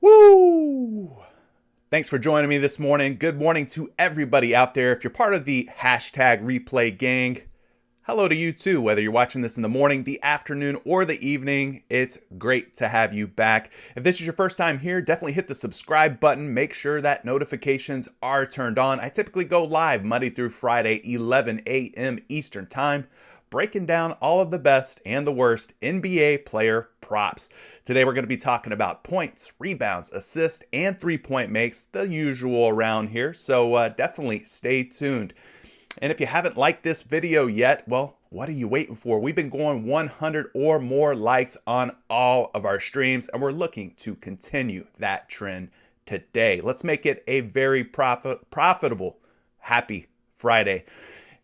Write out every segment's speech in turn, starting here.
Woo! Thanks for joining me this morning. Good morning to everybody out there. If you're part of the hashtag replay gang, hello to you too. Whether you're watching this in the morning, the afternoon, or the evening, it's great to have you back. If this is your first time here, definitely hit the subscribe button. Make sure that notifications are turned on. I typically go live Monday through Friday, 11 a.m. Eastern Time, breaking down all of the best and the worst NBA player props. Today we're going to be talking about points, rebounds, assists, and three-point makes, the usual around here. So definitely stay tuned. And if you haven't liked this video yet, well, what are you waiting for? We've been going 100 or more likes on all of our streams, and we're looking to continue that trend today. Let's make it a very profitable, happy Friday.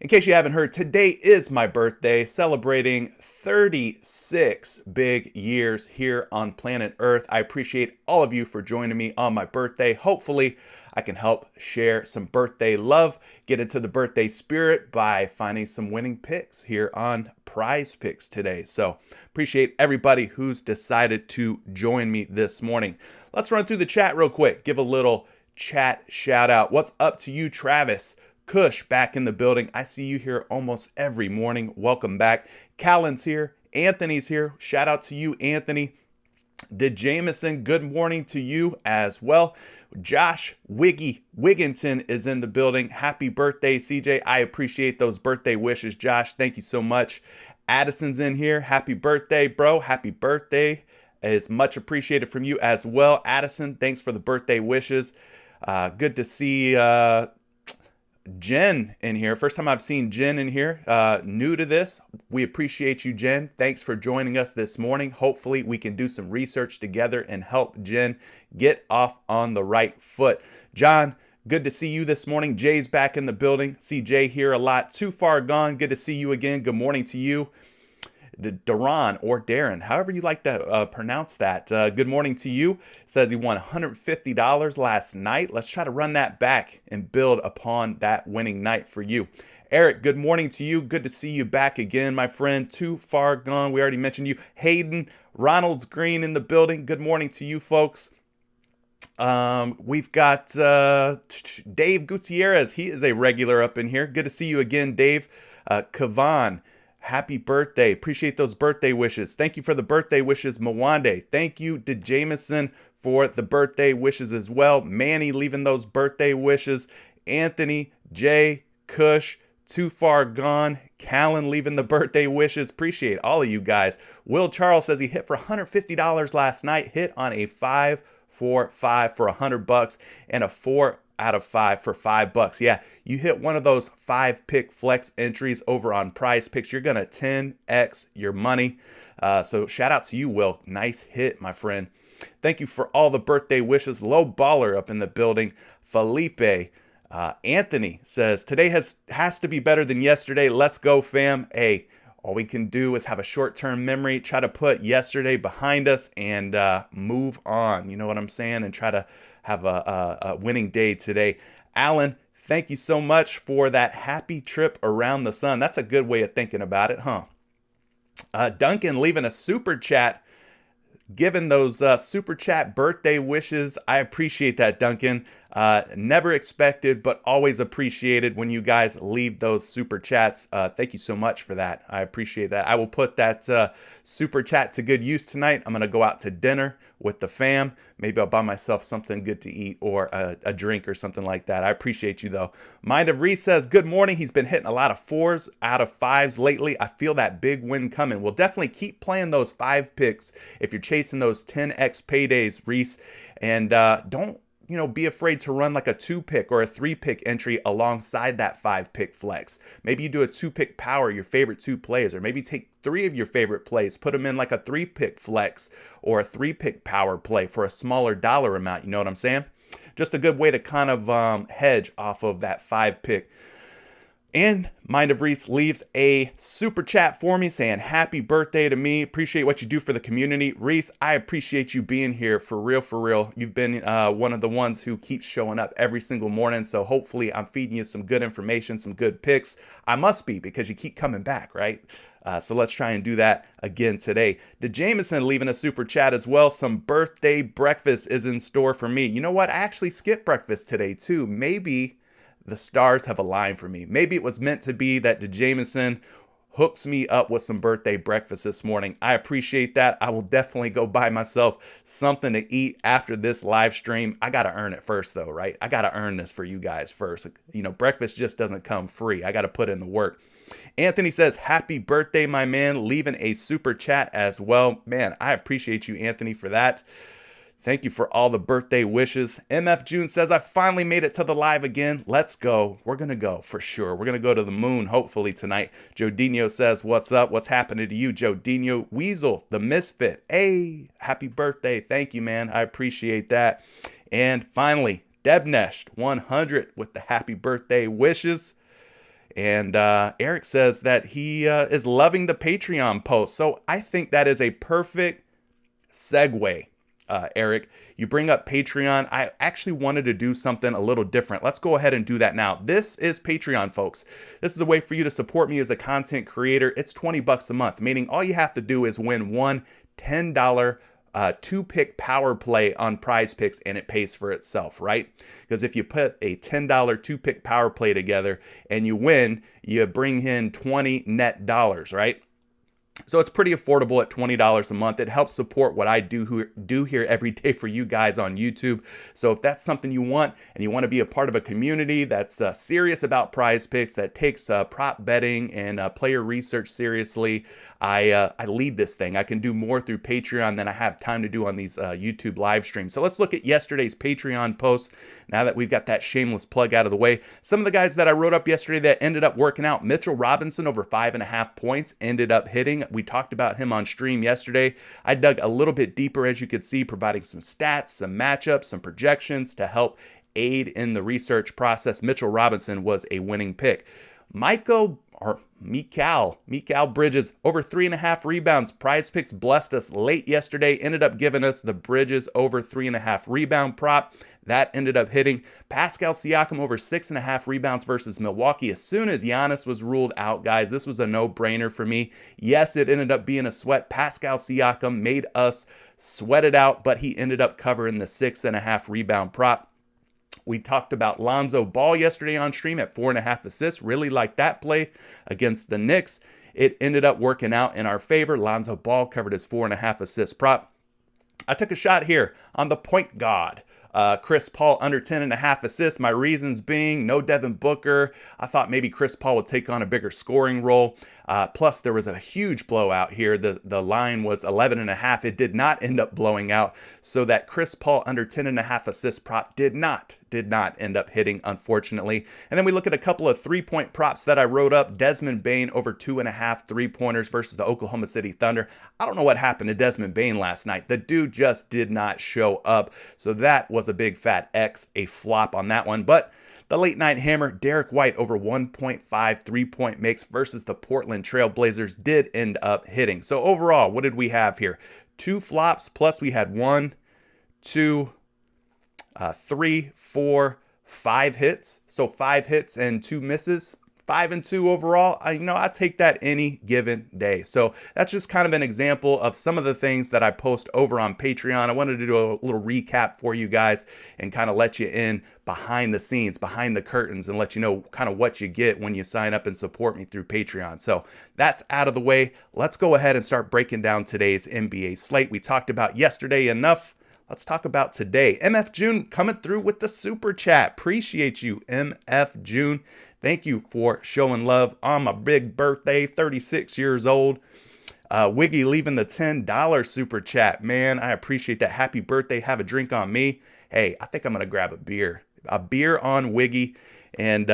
In case you haven't heard, today is my birthday, celebrating 36 big years here on planet Earth. I appreciate all of you for joining me on my birthday. Hopefully, I can help share some birthday love, get into the birthday spirit by finding some winning picks here on PrizePicks today. So appreciate everybody who's decided to join me this morning. Let's run through the chat real quick. Give a little chat shout out. What's up to you, Travis? Kush back in the building. I see you here almost every morning. Welcome back. Callan's here. Anthony's here. Shout out to you, Anthony. DeJameson, good morning to you as well. Josh Wigginton is in the building. Happy birthday, CJ. I appreciate those birthday wishes, Josh. Thank you so much. Addison's in here. Happy birthday, bro. Happy birthday. Is much appreciated from you as well. Addison, thanks for the birthday wishes. Good to see Jen in here. First time I've seen Jen in here. New to this. We appreciate you, Jen. Thanks for joining us this morning. Hopefully we can do some research together and help Jen get off on the right foot. John, good to see you this morning. Jay's back in the building. See Jay here a lot. Too far gone. Good to see you again. Good morning to you. Daron or Darren, however you like to pronounce that. Good morning to you. Says he won $150 last night. Let's try to run that back and build upon that winning night for you. Eric, good morning to you. Good to see you back again, my friend. Too far gone. We already mentioned you. Hayden, Ronald's Green in the building. Good morning to you folks. We've got Dave Gutierrez. He is a regular up in here. Good to see you again, Dave. Kavan, happy birthday. Appreciate those birthday wishes. Thank you for the birthday wishes, Mwande. Thank you to Jameson for the birthday wishes as well. Manny leaving those birthday wishes. Anthony, Jay, Kush, Too Far Gone. Callan leaving the birthday wishes. Appreciate all of you guys. Will Charles says he hit for $150 last night. Hit on a 5-4-5 for $100 and a 4 out of 5 for $5. Yeah, you hit one of those 5-pick flex entries over on PrizePicks, you're gonna 10x your money. So shout out to you, Will. Nice hit, my friend. Thank you for all the birthday wishes. Low Baller up in the building. Felipe, Anthony says today has to be better than yesterday. Let's go, fam. Hey, all we can do is have a short-term memory, try to put yesterday behind us and move on. You know what I'm saying? And try to have a winning day today. Alan, thank you so much for that happy trip around the sun. That's a good way of thinking about it, huh? Duncan leaving a super chat, giving those super chat birthday wishes. I appreciate that, Duncan. Never expected, but always appreciated when you guys leave those super chats. Thank you so much for that. I appreciate that. I will put that super chat to good use tonight. I'm going to go out to dinner with the fam. Maybe I'll buy myself something good to eat or a drink or something like that. I appreciate you, though. Mind of Reese says, good morning. He's been hitting a lot of 4s out of 5s lately. I feel that big win coming. We'll definitely keep playing those 5 picks if you're chasing those 10x paydays, Reese. And don't be afraid to run like a 2-pick or a 3-pick entry alongside that 5-pick flex. Maybe you do a 2-pick power, your favorite 2 plays, or maybe take 3 of your favorite plays, put them in like a 3-pick flex or a 3-pick power play for a smaller dollar amount. You know what I'm saying? Just a good way to kind of hedge off of that 5-pick. And Mind of Reese leaves a super chat for me saying, happy birthday to me. Appreciate what you do for the community. Reese, I appreciate you being here for real, for real. You've been one of the ones who keeps showing up every single morning. So hopefully I'm feeding you some good information, some good picks. I must be, because you keep coming back, right? So let's try and do that again today. The Jameson leaving a super chat as well. Some birthday breakfast is in store for me. You know what? I actually skipped breakfast today too. Maybe the stars have aligned for me. Maybe it was meant to be that the Jameson hooks me up with some birthday breakfast this morning. I appreciate that. I will definitely go buy myself something to eat after this live stream. I got to earn it first though, right? I got to earn this for you guys first. Breakfast just doesn't come free. I got to put in the work. Anthony says, happy birthday, my man, leaving a super chat as well. Man, I appreciate you, Anthony, for that. Thank you for all the birthday wishes. MF June says, I finally made it to the live again. Let's go. We're going to go for sure. We're going to go to the moon, hopefully, tonight. Jodinho says, what's up? What's happening to you, Jodinho? Weasel, the misfit. Hey, happy birthday. Thank you, man. I appreciate that. And finally, Debneshed 100 with the happy birthday wishes. And Eric says that he is loving the Patreon post. So I think that is a perfect segue. Eric, you bring up Patreon. I actually wanted to do something a little different. Let's go ahead and do that now. This is Patreon, folks. This is a way for you to support me as a content creator. It's $20 a month, meaning all you have to do is win one $10 2-pick power play on PrizePicks and it pays for itself, right? Because if you put a $10 2-pick power play together and you win, you bring in $20 net dollars, right? So it's pretty affordable at $20 a month. It helps support what I do here every day for you guys on YouTube. So if that's something you want and you want to be a part of a community that's serious about PrizePicks, that takes prop betting and player research seriously, I lead this thing. I can do more through Patreon than I have time to do on these YouTube live streams. So let's look at yesterday's Patreon post. Now that we've got that shameless plug out of the way, some of the guys that I wrote up yesterday that ended up working out: Mitchell Robinson over 5.5 points ended up hitting. We talked about him on stream yesterday. I dug a little bit deeper, as you could see, providing some stats, some matchups, some projections to help aid in the research process. Mitchell Robinson was a winning pick. Mikal Bridges over 3.5 rebounds. PrizePicks blessed us late yesterday, ended up giving us the Bridges over 3.5 rebound prop. That ended up hitting. Pascal Siakam over 6.5 rebounds versus Milwaukee. As soon as Giannis was ruled out, guys, this was a no-brainer for me. Yes, it ended up being a sweat. Pascal Siakam made us sweat it out, but he ended up covering the 6.5 rebound prop. We talked about Lonzo Ball yesterday on stream at 4.5 assists. Really like that play against the Knicks. It ended up working out in our favor. Lonzo Ball covered his 4.5 assist prop. I took a shot here on the point guard. Chris Paul under 10.5 assists. My reasons being no Devin Booker. I thought maybe Chris Paul would take on a bigger scoring role. Plus, there was a huge blowout here. The line was 11.5. It did not end up blowing out, so that Chris Paul under 10.5 assist prop did not end up hitting, unfortunately. And then we look at a couple of three-point props that I wrote up. Desmond Bane over 2.5 three-pointers versus the Oklahoma City Thunder. I don't know what happened to Desmond Bane last night. The dude just did not show up. So that was a big fat X, a flop on that one. But the late night hammer, Derek White over 1.5 three-point makes versus the Portland Trail Blazers did end up hitting. So overall, what did we have here? 2 flops, plus we had 1, 2, 3, 4, 5 hits. So 5 hits and 2 misses. 5 and 2 overall. I take that any given day. So that's just kind of an example of some of the things that I post over on Patreon. I wanted to do a little recap for you guys and kind of let you in behind the scenes, behind the curtains, and let you know kind of what you get when you sign up and support me through Patreon. So that's out of the way. Let's go ahead and start breaking down today's NBA slate. We talked about yesterday enough. Let's talk about today. MF June coming through with the super chat. Appreciate you, MF June. Thank you for showing love on my big birthday, 36 years old. Wiggy leaving the $10 super chat. Man, I appreciate that. Happy birthday. Have a drink on me. Hey, I think I'm going to grab a beer. A beer on Wiggy. And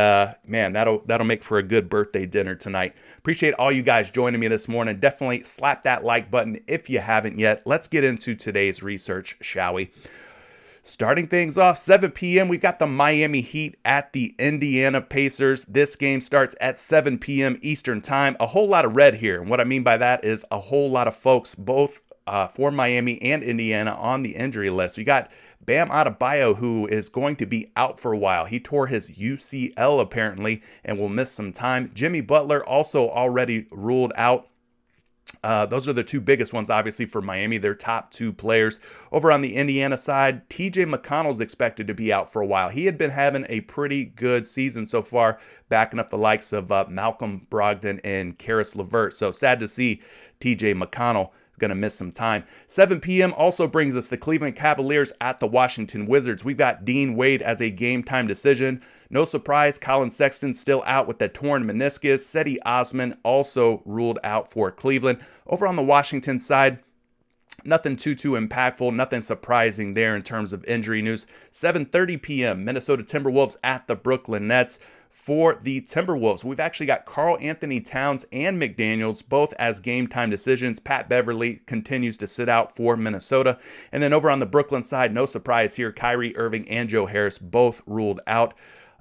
man, that'll make for a good birthday dinner tonight. Appreciate all you guys joining me this morning. Definitely slap that like button if you haven't yet. Let's get into today's research, shall we? Starting things off, 7 p.m., we got the Miami Heat at the Indiana Pacers. This game starts at 7 p.m. Eastern time. A whole lot of red here. And what I mean by that is a whole lot of folks, both for Miami and Indiana, on the injury list. We got Bam Adebayo, who is going to be out for a while. He tore his UCL apparently and will miss some time. Jimmy Butler also already ruled out. Those are the 2 biggest ones, obviously, for Miami, their top 2 players. Over on the Indiana side, TJ McConnell's expected to be out for a while. He had been having a pretty good season so far, backing up the likes of Malcolm Brogdon and Karis LeVert. So sad to see TJ McConnell going to miss some time. 7 p.m. also brings us the Cleveland Cavaliers at the Washington Wizards. We've got Dean Wade as a game time decision. No surprise, Colin Sexton still out with the torn meniscus. Cedi Osman also ruled out for Cleveland. Over on the Washington side, nothing too impactful, nothing surprising there in terms of injury news. 7:30 p.m., Minnesota Timberwolves at the Brooklyn Nets. For the Timberwolves, we've actually got Karl Anthony Towns and McDaniels both as game time decisions. Pat Beverly continues to sit out for Minnesota. And then over on the Brooklyn side, no surprise here, Kyrie Irving and Joe Harris both ruled out.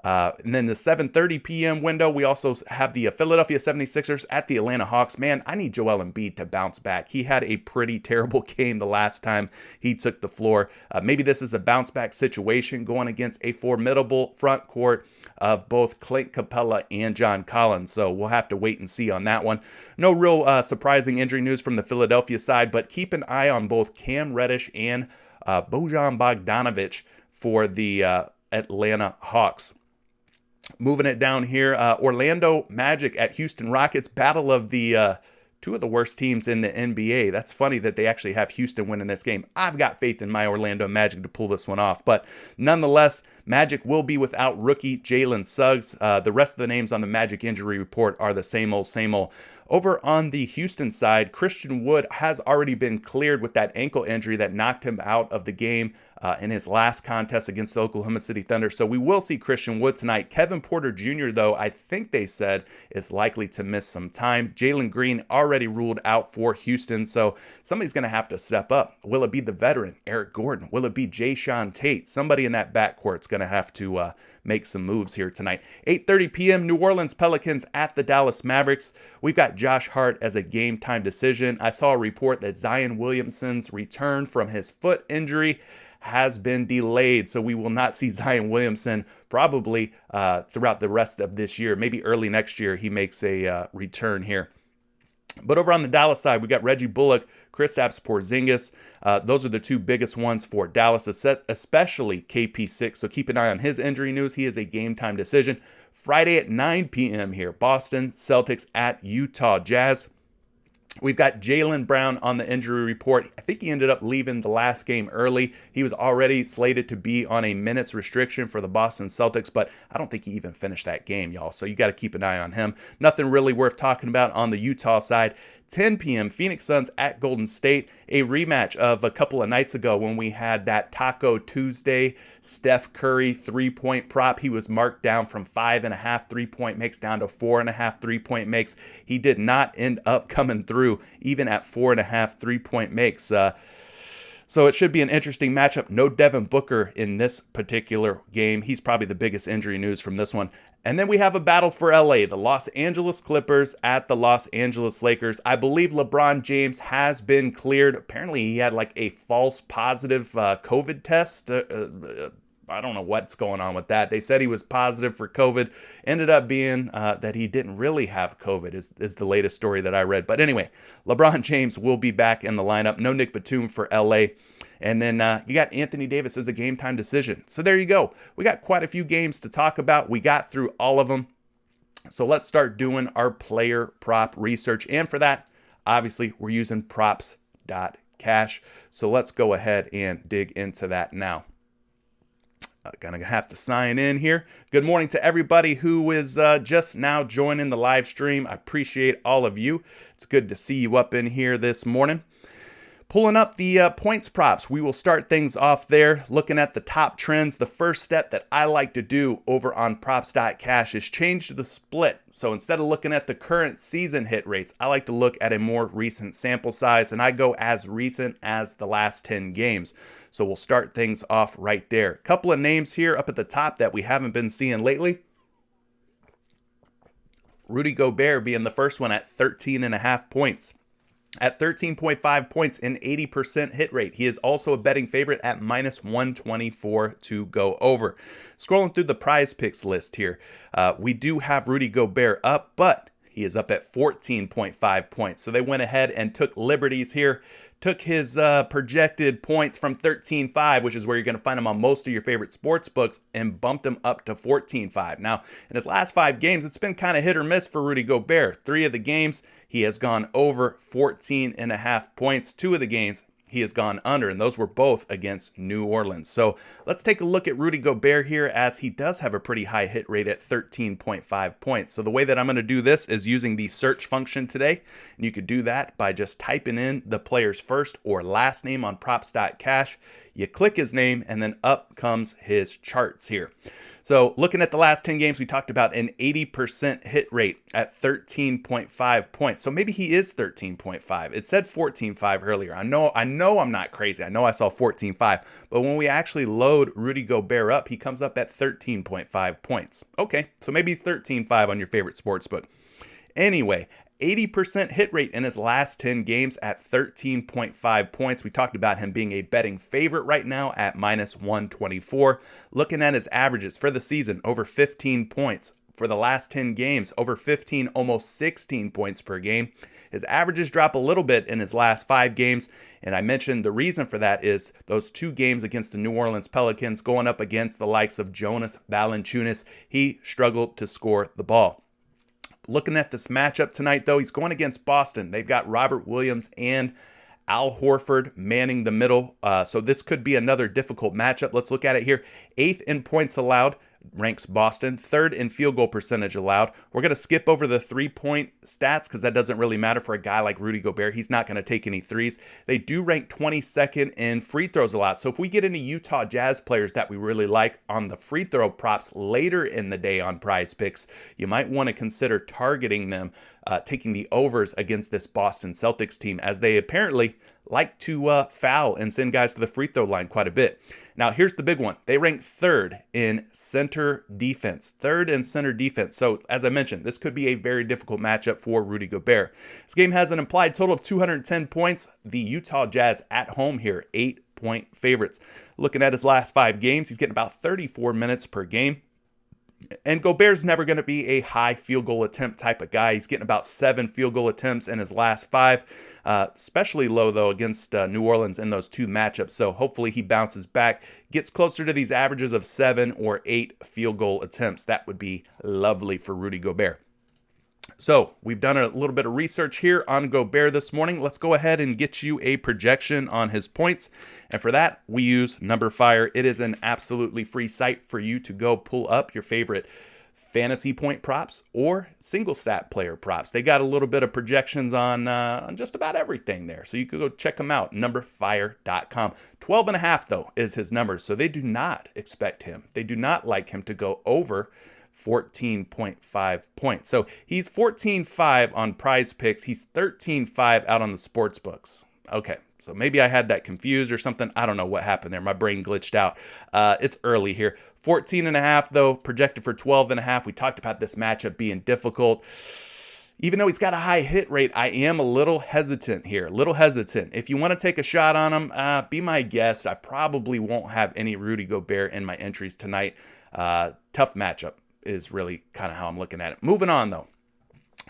And then the 7:30 p.m. window, we also have the Philadelphia 76ers at the Atlanta Hawks. Man, I need Joel Embiid to bounce back. He had a pretty terrible game the last time he took the floor. Maybe this is a bounce back situation going against a formidable front court of both Clint Capella and John Collins. So we'll have to wait and see on that one. No real surprising injury news from the Philadelphia side, but keep an eye on both Cam Reddish and Bojan Bogdanovic for the Atlanta Hawks. Moving it down here, Orlando Magic at Houston Rockets, battle of the 2 of the worst teams in the NBA. That's funny that they actually have Houston winning this game. I've got faith in my Orlando Magic to pull this one off. But nonetheless, Magic will be without rookie Jalen Suggs. The rest of the names on the Magic injury report are the same old, same old. Over on the Houston side, Christian Wood has already been cleared with that ankle injury that knocked him out of the game in his last contest against the Oklahoma City Thunder. So we will see Christian Wood tonight. Kevin Porter Jr., though, I think they said is likely to miss some time. Jalen Green already ruled out for Houston, so somebody's going to have to step up. Will it be the veteran, Eric Gordon? Will it be Jayshawn Tate? Somebody in that backcourt's going to have to make some moves here tonight. 8:30 p.m. New Orleans Pelicans at the Dallas Mavericks. We've got Josh Hart as a game time decision. I saw a report that Zion Williamson's return from his foot injury has been delayed, so we will not see Zion Williamson probably throughout the rest of this year. Maybe early next year he makes a return here. But over on the Dallas side, we got Reggie Bullock, Kristaps Porzingis. Those are the two biggest ones for Dallas, especially KP6. So keep an eye on his injury news. He is a game time decision. Friday at 9 p.m. here, Boston Celtics at Utah Jazz. We've got Jaylen Brown on the injury report. I think he ended up leaving the last game early. He was already slated to be on a minutes restriction for the Boston Celtics, but I don't think he even finished that game, y'all. So you got to keep an eye on him. Nothing really worth talking about on the Utah side. 10 p.m. Phoenix Suns at Golden State, a rematch of a couple of nights ago when we had that Taco Tuesday Steph Curry three-point prop. He was marked down from 5.5 three-point makes down to 4.5 three-point makes. He did not end up coming through even at 4.5 three-point makes. So it should be an interesting matchup. No Devin Booker in this particular game. He's probably the biggest injury news from this one. And then we have a battle for LA, the Los Angeles Clippers at the Los Angeles Lakers. I believe LeBron James has been cleared. Apparently he had like a false positive COVID test. I don't know what's going on with that. They said he was positive for COVID. Ended up being that he didn't really have COVID is the latest story that I read. But anyway, LeBron James will be back in the lineup. No Nick Batum for LA. And then you got Anthony Davis as a game time decision. So there you go. We got quite a few games to talk about. We got through all of them. So let's start doing our player prop research. And for that, obviously, we're using props.cash. So let's go ahead and dig into that now. Gonna have to sign in here. Good morning to everybody who is just now joining the live stream. I appreciate all of you. It's good to see you up in here this morning. Pulling up the points props, we will start things off there, looking at the top trends. The first step that I like to do over on props.cash is change the split. So instead of looking at the current season hit rates, I like to look at a more recent sample size, and I go as recent as the last 10 games. So we'll start things off right there. A couple of names here up at the top that we haven't been seeing lately. Rudy Gobert being the first one at 13.5 points. At 13.5 points and 80% hit rate. He is also a betting favorite at minus 124 to go over. Scrolling through the PrizePicks list here, we do have Rudy Gobert up, but he is up at 14.5 points. So they went ahead and took liberties here, took his projected points from 13.5, which is where you're going to find him on most of your favorite sports books, and bumped him up to 14.5. Now, in his last 5 games, it's been kind of hit or miss for Rudy Gobert. 3 of the games, he has gone over 14.5 points. 2 of the games, he has gone under, and those were both against New Orleans. So let's take a look at Rudy Gobert here, as he does have a pretty high hit rate at 13.5 points. So the way that I'm going to do this is using the search function today. And you could do that by just typing in the player's first or last name on props.cash. You click his name, and then up comes his charts here. So looking at the last 10 games, we talked about an 80% hit rate at 13.5 points. So maybe he is 13.5. It said 14.5 earlier. I know I'm not crazy. I know I saw 14.5. But when we actually load Rudy Gobert up, he comes up at 13.5 points. Okay, so maybe he's 13.5 on your favorite sportsbook. Anyway, 80% hit rate in his last 10 games at 13.5 points. We talked about him being a betting favorite right now at minus 124. Looking at his averages for the season, over 15 points. For the last 10 games, over 15, almost 16 points per game. His averages drop a little bit in his last 5 games, and I mentioned the reason for that is those 2 games against the New Orleans Pelicans going up against the likes of Jonas Valanciunas. He struggled to score the ball. Looking at this matchup tonight, though, he's going against Boston. They've got Robert Williams and Al Horford manning the middle. So this could be another difficult matchup. Let's look at it here. 8th in points allowed ranks Boston third in field goal percentage allowed. We're going to skip over the 3-point stats because that doesn't really matter for a guy like Rudy Gobert. He's not going to take any threes. They do rank 22nd in free throws allowed. So if we get any Utah Jazz players that we really like on the free throw props later in the day on PrizePicks, you might want to consider targeting them, taking the overs against this Boston Celtics team, as they apparently like to foul and send guys to the free throw line quite a bit. Now, here's the big one. They rank third in center defense. Third in center defense. So, as I mentioned, this could be a very difficult matchup for Rudy Gobert. This game has an implied total of 210 points. The Utah Jazz at home here, 8-point favorites. Looking at his last 5 games, he's getting about 34 minutes per game. And Gobert's never going to be a high field goal attempt type of guy. He's getting about 7 field goal attempts in his last 5, especially low, though, against New Orleans in those 2 matchups. So hopefully he bounces back, gets closer to these averages of 7 or 8 field goal attempts. That would be lovely for Rudy Gobert. So we've done a little bit of research here on Gobert this morning. Let's go ahead and get you a projection on his points. And for that, we use NumberFire. It is an absolutely free site for you to go pull up your favorite fantasy point props or single stat player props. They got a little bit of projections on just about everything there. So you could go check them out, numberfire.com. 12.5, though, is his number. So they do not expect him. They do not like him to go over 14.5 points. So he's 14.5 on PrizePicks. He's 13.5 out on the sports books. Okay, so maybe I had that confused or something. I don't know what happened there. My brain glitched out. It's early here. 14.5, though, projected for 12.5. We talked about this matchup being difficult. Even though he's got a high hit rate, I am a little hesitant here. If you want to take a shot on him, be my guest. I probably won't have any Rudy Gobert in my entries tonight. Tough matchup is really kind of how I'm looking at it. Moving on, though.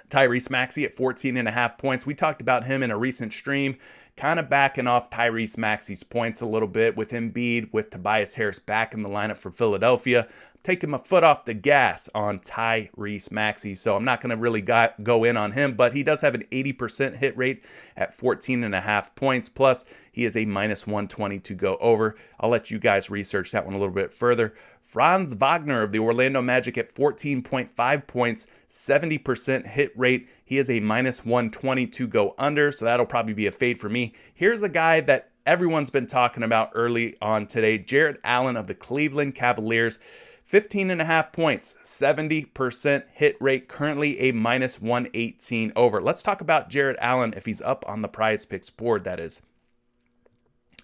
Tyrese Maxey at 14.5 points. We talked about him in a recent stream, kind of backing off Tyrese Maxey's points a little bit with Embiid, with Tobias Harris back in the lineup for Philadelphia. Taking my foot off the gas on Tyrese Maxey, so I'm not going to really go in on him, but he does have an 80% hit rate at 14.5 points, plus he is a -120 to go over. I'll let you guys research that one a little bit further. Franz Wagner of the Orlando Magic at 14.5 points, 70% hit rate. He is a -120 to go under, so that'll probably be a fade for me. Here's a guy that everyone's been talking about early on today, Jarrett Allen of the Cleveland Cavaliers. 15.5 points, 70% hit rate, currently a -118 over. Let's talk about Jarrett Allen if he's up on the PrizePicks board, that is.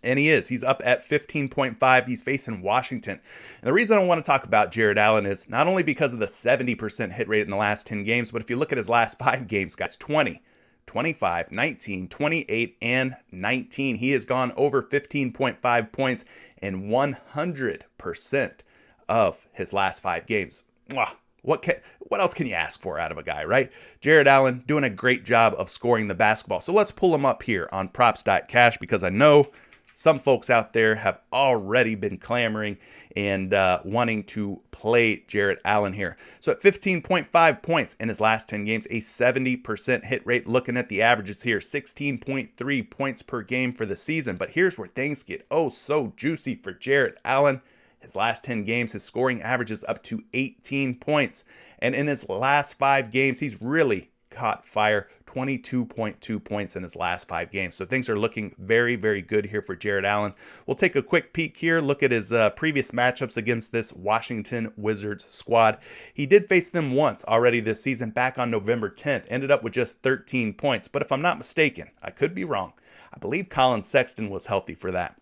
And he is. He's up at 15.5. He's facing Washington. And the reason I want to talk about Jarrett Allen is not only because of the 70% hit rate in the last 10 games, but if you look at his last 5 games, guys, 20, 25, 19, 28, and 19. He has gone over 15.5 points in 100% of his last 5 games. What else can you ask for out of a guy, right? Jarrett Allen doing a great job of scoring the basketball. So let's pull him up here on props.cash, because I know some folks out there have already been clamoring and wanting to play Jarrett Allen here. So at 15.5 points in his last 10 games, a 70% hit rate. Looking at the averages here, 16.3 points per game for the season. But here's where things get oh so juicy for Jarrett Allen. His last 10 games, his scoring averages up to 18 points. And in his last 5 games, he's really caught fire. 22.2 points in his last 5 games. So things are looking very, very good here for Jarrett Allen. We'll take a quick peek here, look at his previous matchups against this Washington Wizards squad. He did face them once already this season, back on November 10th. Ended up with just 13 points. But if I'm not mistaken, I could be wrong, I believe Colin Sexton was healthy for that.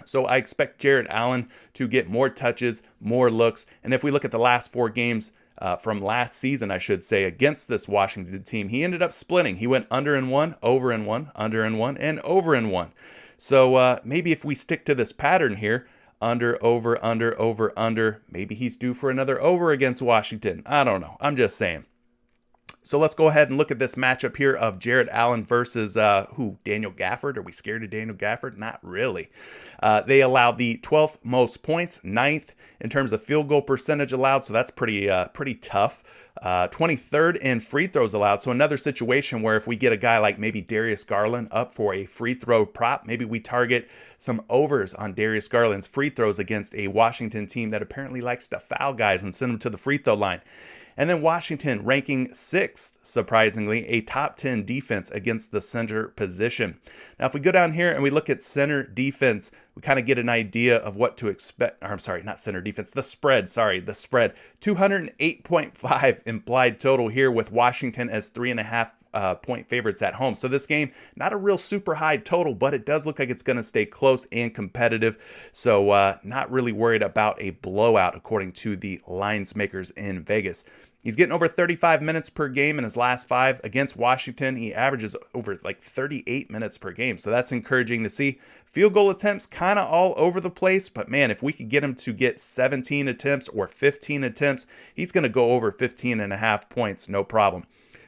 So I expect Jarrett Allen to get more touches, more looks. And if we look at the last 4 games from last season, I should say, against this Washington team, he ended up splitting. He went under in 1, over in 1, under in 1, and over in 1. So maybe if we stick to this pattern here, under, over, maybe he's due for another over against Washington. I don't know. I'm just saying. So let's go ahead and look at this matchup here of Jared Allen versus Daniel Gafford. Are we scared of Daniel Gafford? Not really. They allow the 12th most points, 9th in terms of field goal percentage allowed, so that's pretty tough. 23rd in free throws allowed. So another situation where if we get a guy like maybe Darius Garland up for a free throw prop, maybe we target some overs on Darius Garland's free throws against a Washington team that apparently likes to foul guys and send them to the free throw line. And then Washington ranking 6th, surprisingly, a top 10 defense against the center position. Now, if we go down here and we look at center defense, we kind of get an idea of what to expect. Or, I'm sorry, not center defense, the spread. 208.5 implied total here with Washington as 3.5 point favorites at home. So this game, not a real super high total, but it does look like it's going to stay close and competitive. So not really worried about a blowout according to the lines makers in Vegas. He's getting over 35 minutes per game in his last 5 against Washington. He averages over like 38 minutes per game. So that's encouraging to see. Field goal attempts kind of all over the place, but man, if we could get him to get 17 attempts or 15 attempts, he's going to go over 15.5 points, no problem.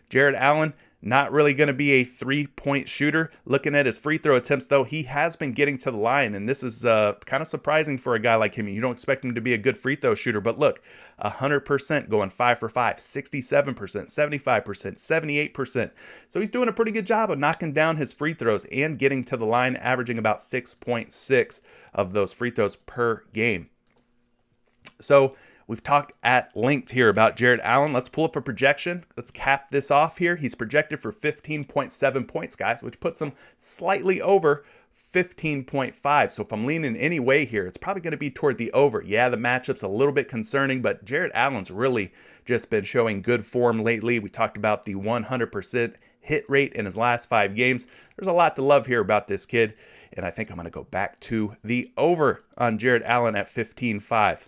Jared Allen, not really going to be a 3-point shooter. Looking at his free throw attempts, though, he has been getting to the line, and this is kind of surprising for a guy like him. You don't expect him to be a good free throw shooter, but look, 100% going 5 for 5, 67%, 75%, 78%. So he's doing a pretty good job of knocking down his free throws and getting to the line, averaging about 6.6 of those free throws per game. So we've talked at length here about Jared Allen. Let's pull up a projection. Let's cap this off here. He's projected for 15.7 points, guys, which puts him slightly over 15.5. So if I'm leaning any way here, it's probably going to be toward the over. Yeah, the matchup's a little bit concerning, but Jared Allen's really just been showing good form lately. We talked about the 100% hit rate in his last 5 games. There's a lot to love here about this kid, and I think I'm going to go back to the over on Jared Allen at 15.5.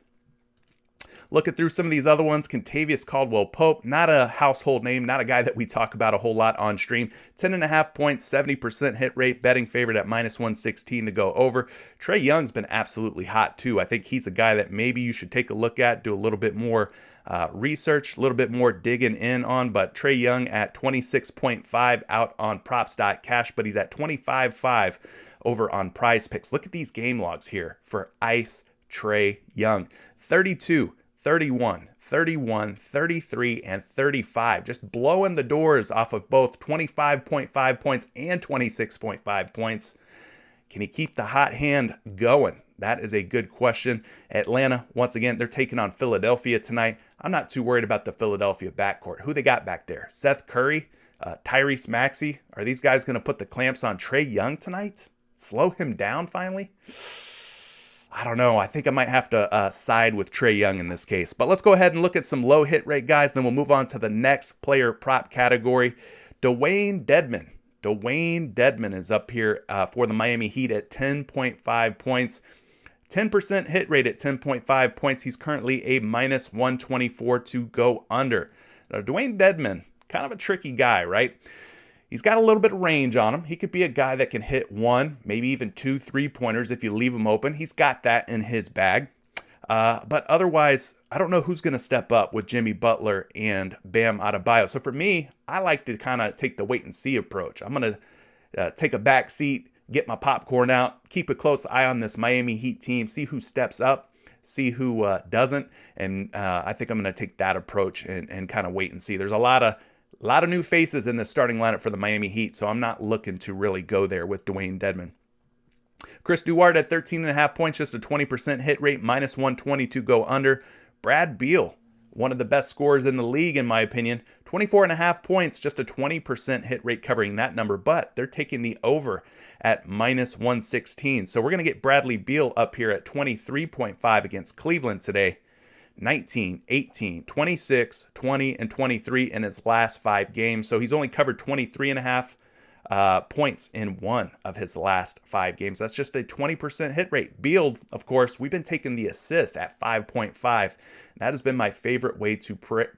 Looking through some of these other ones, Kentavious Caldwell-Pope, not a household name, not a guy that we talk about a whole lot on stream. 10.5 points, 70% hit rate, betting favorite at -116 to go over. Trae Young's been absolutely hot too. I think he's a guy that maybe you should take a look at, do a little bit more research, a little bit more digging in on, but Trae Young at 26.5 out on props.cash, but he's at 25.5 over on PrizePicks. Look at these game logs here for Ice Trae Young. 32, 31, 31, 33, and 35. Just blowing the doors off of both 25.5 points and 26.5 points. Can he keep the hot hand going? That is a good question. Atlanta, once again, they're taking on Philadelphia tonight. I'm not too worried about the Philadelphia backcourt. Who they got back there? Seth Curry, Tyrese Maxey. Are these guys going to put the clamps on Trae Young tonight? Slow him down finally? I don't know. I think I might have to side with Trae Young in this case. But let's go ahead and look at some low hit rate guys. Then we'll move on to the next player prop category. Dwayne Dedmon. Dwayne Dedmon is up here for the Miami Heat at 10.5 points. 10% hit rate at 10.5 points. He's currently a -124 to go under. Now, Dwayne Dedmon, kind of a tricky guy, right? He's got a little bit of range on him. He could be a guy that can hit 1, maybe even 2 3-pointers if you leave him open. He's got that in his bag. But otherwise, I don't know who's going to step up with Jimmy Butler and Bam Adebayo. So for me, I like to kind of take the wait and see approach. I'm going to take a back seat, get my popcorn out, keep a close eye on this Miami Heat team, see who steps up, see who doesn't. And I think I'm going to take that approach and kind of wait and see. There's a lot of new faces in the starting lineup for the Miami Heat, so I'm not looking to really go there with Dwayne Dedmon. Chris Duarte at 13.5 points, just a 20% hit rate, -120 to go under. Brad Beal, one of the best scorers in the league, in my opinion. 24.5 points, just a 20% hit rate covering that number, but they're taking the over at -116. So we're going to get Bradley Beal up here at 23.5 against Cleveland today. 19, 18, 26, 20, and 23 in his last 5 games. So he's only covered 23.5 points in 1 of his last 5 games. That's just a 20% hit rate. Beal, of course, we've been taking the assist at 5.5. That has been my favorite way to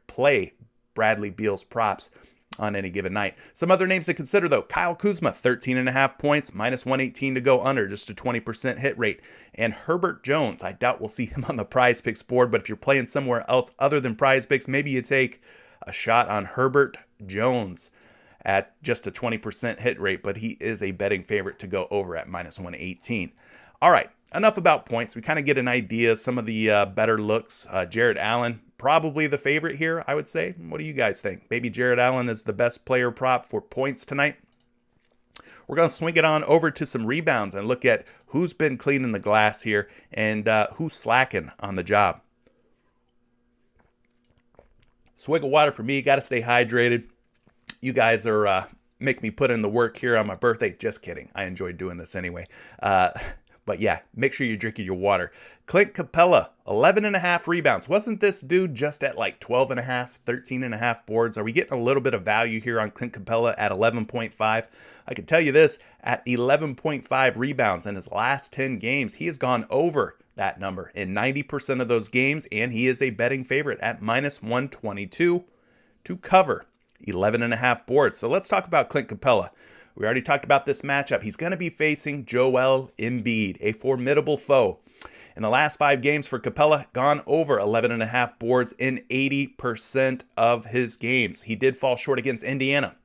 play Bradley Beal's props on any given night. Some other names to consider, though. Kyle Kuzma, 13.5 points, -118 to go under, just a 20% hit rate. And Herbert Jones, I doubt we'll see him on the PrizePicks board, but if you're playing somewhere else other than PrizePicks, maybe you take a shot on Herbert Jones at just a 20% hit rate, but he is a betting favorite to go over at -118. All right, enough about points. We kind of get an idea of some of the better looks. Jared Allen, probably the favorite here, I would say. What do you guys think? Maybe Jared Allen is the best player prop for points tonight. We're going to swing it on over to some rebounds and look at who's been cleaning the glass here and who's slacking on the job. Swig of water for me. Got to stay hydrated. You guys are make me put in the work here on my birthday. Just kidding. I enjoy doing this anyway. But yeah, make sure you're drinking your water. Clint Capella, 11.5 rebounds. Wasn't this dude just at like 12.5, 13.5 boards? Are we getting a little bit of value here on Clint Capella at 11.5? I can tell you this, at 11.5 rebounds in his last 10 games, he has gone over that number in 90% of those games, and he is a betting favorite at -122 to cover 11.5 boards. So let's talk about Clint Capella. We already talked about this matchup. He's going to be facing Joel Embiid, a formidable foe. In the last 5 games for Capella, gone over 11.5 boards in 80% of his games. He did fall short against Indiana.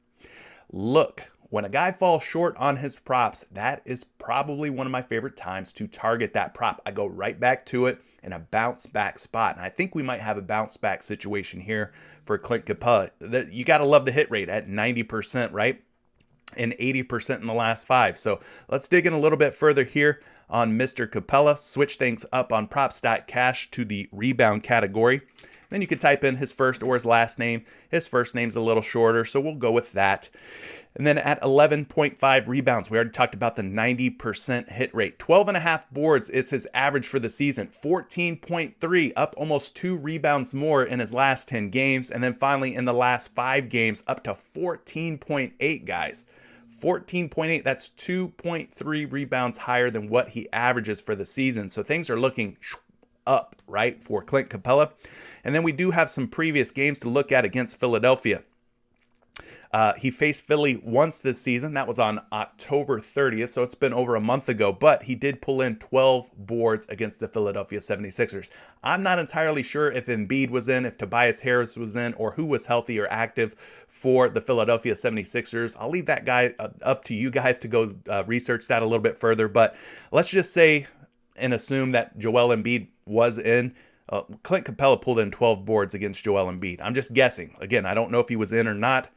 Look, when a guy falls short on his props, that is probably one of my favorite times to target that prop. I go right back to it in a bounce back spot. And I think we might have a bounce back situation here for Clint Capella. You got to love the hit rate at 90%, right? And 80% in the last 5. So let's dig in a little bit further here on Mr. Capella. Switch things up on props.cash to the rebound category. Then you can type in his first or his last name. His first name's a little shorter, so we'll go with that. And then at 11.5 rebounds, we already talked about the 90% hit rate. 12.5 boards is his average for the season. 14.3, up almost 2 rebounds more in his last 10 games. And then finally in the last 5 games, up to 14.8, guys. 14.8, that's 2.3 rebounds higher than what he averages for the season. So things are looking up, right, for Clint Capella. And then we do have some previous games to look at against Philadelphia. He faced Philly once this season. That was on October 30th, so it's been over a month ago, but he did pull in 12 boards against the Philadelphia 76ers. I'm not entirely sure if Embiid was in, if Tobias Harris was in, or who was healthy or active for the Philadelphia 76ers. I'll leave that guy up to you guys to go research that a little bit further, but let's just say and assume that Joel Embiid was in. Clint Capella pulled in 12 boards against Joel Embiid. I'm just guessing. Again, I don't know if he was in or not,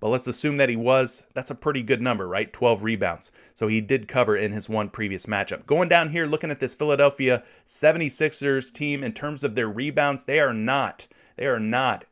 but let's assume that he was. That's a pretty good number, right? 12 rebounds. So he did cover in his one previous matchup. Going down here, looking at this Philadelphia 76ers team in terms of their rebounds, they are not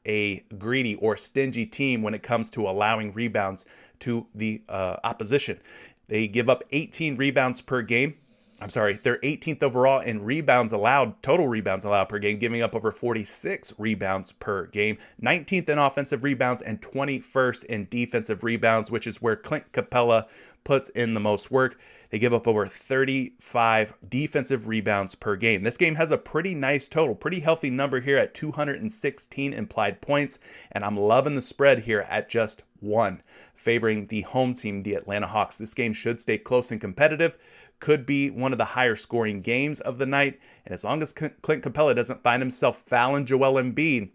a greedy or stingy team when it comes to allowing rebounds to the opposition. They give up 18 rebounds per game. They're 18th overall in rebounds allowed, total rebounds allowed per game, giving up over 46 rebounds per game, 19th in offensive rebounds and 21st in defensive rebounds, which is where Clint Capella puts in the most work. They give up over 35 defensive rebounds per game. This game has a pretty nice total, pretty healthy number here at 216 implied points, and I'm loving the spread here at just 1, favoring the home team, the Atlanta Hawks. This game should stay close and competitive. Could be one of the higher scoring games of the night. And as long as Clint Capella doesn't find himself fouling Joel Embiid,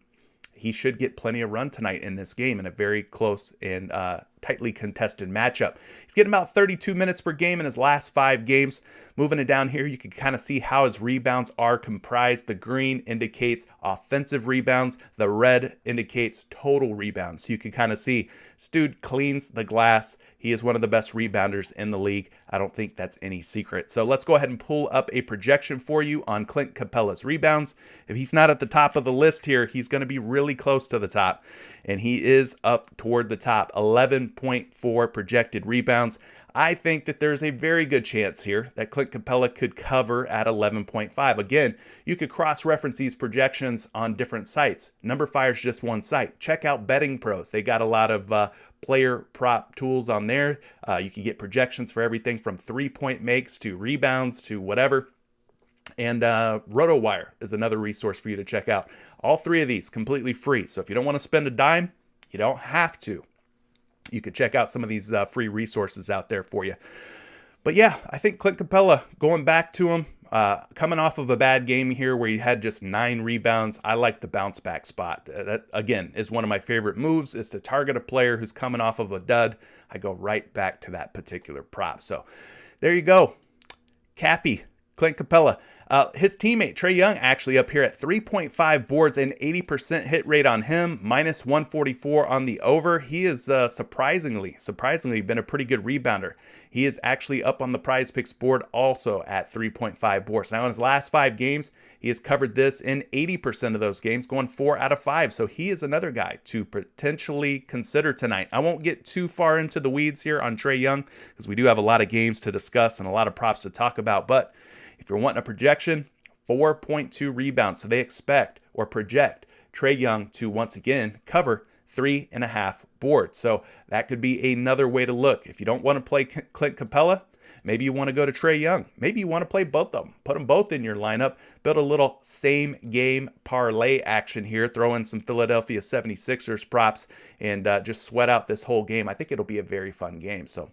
he should get plenty of run tonight in this game in a very close and tightly contested matchup. He's getting about 32 minutes per game in his last 5 games. Moving it down here, you can kind of see how his rebounds are comprised. The green indicates offensive rebounds. The red indicates total rebounds. So you can kind of see this dude cleans the glass. He is one of the best rebounders in the league. I don't think that's any secret. So let's go ahead and pull up a projection for you on Clint Capella's rebounds. If he's not at the top of the list here, he's going to be really close to the top. And he is up toward the top. 11.4 projected rebounds. I think that there's a very good chance here that Clint Capella could cover at 11.5. Again, you could cross-reference these projections on different sites. NumberFire is just one site. Check out Betting Pros. They got a lot of player prop tools on there. You can get projections for everything from 3-point makes to rebounds to whatever. And RotoWire is another resource for you to check out. All 3 of these completely free. So if you don't want to spend a dime, you don't have to. You could check out some of these free resources out there for you. But yeah, I think Clint Capella, going back to him, Coming off of a bad game here where he had just 9 rebounds, I like the bounce back spot. That, again, is one of my favorite moves, is to target a player who's coming off of a dud. I go right back to that particular prop. So there you go. Cappy, Clint Capella. His teammate, Trae Young, actually up here at 3.5 boards and 80% hit rate on him, minus 144 on the over. He is surprisingly been a pretty good rebounder. He is actually up on the PrizePicks board also at 3.5 boards. Now in his last 5 games, he has covered this in 80% of those games, going 4 out of 5. So he is another guy to potentially consider tonight. I won't get too far into the weeds here on Trae Young because we do have a lot of games to discuss and a lot of props to talk about. But if you're wanting a projection, 4.2 rebounds. So they expect or project Trae Young to once again cover 3.5 boards. So that could be another way to look. If you don't want to play Clint Capella, maybe you want to go to Trae Young. Maybe you want to play both of them. Put them both in your lineup. Build a little same game parlay action here. Throw in some Philadelphia 76ers props and just sweat out this whole game. I think it'll be a very fun game. So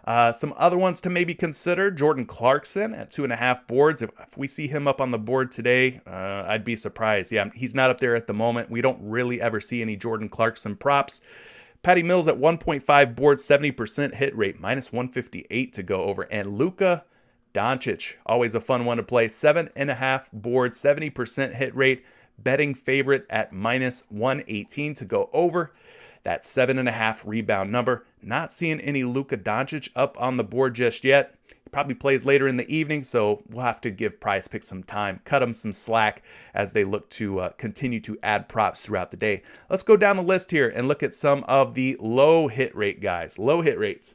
some other ones to maybe consider. Jordan Clarkson at 2.5 boards. If we see him up on the board today, I'd be surprised. Yeah, he's not up there at the moment. We don't really ever see any Jordan Clarkson props. Patty Mills at 1.5 boards, 70% hit rate, minus 158 to go over. And Luka Doncic, always a fun one to play. 7.5 boards, 70% hit rate, betting favorite at minus 118 to go over. That 7.5 rebound number. Not seeing any Luka Doncic up on the board just yet. He probably plays later in the evening, so we'll have to give PrizePicks some time, cut them some slack as they look to continue to add props throughout the day. Let's go down the list here and look at some of the low hit rate guys. Low hit rates.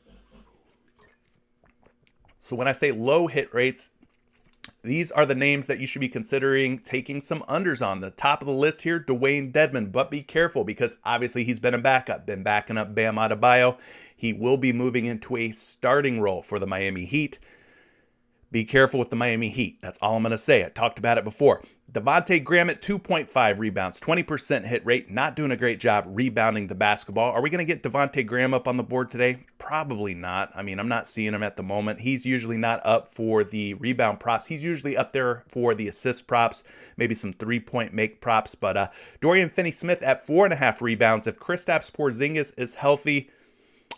So when I say low hit rates, these are the names that you should be considering taking some unders on. The top of the list here, Dwayne Dedmon, but be careful because obviously he's been a backup, been backing up Bam Adebayo. He will be moving into a starting role for the Miami Heat. Be careful with the Miami Heat. That's all I'm going to say. I talked about it before. Devontae Graham at 2.5 rebounds, 20% hit rate, not doing a great job rebounding the basketball. Are we going to get Devontae Graham up on the board today? Probably not. I mean, I'm not seeing him at the moment. He's usually not up for the rebound props. He's usually up there for the assist props, maybe some three-point make props. But Dorian Finney-Smith at 4.5 rebounds. If Kristaps Porzingis is healthy,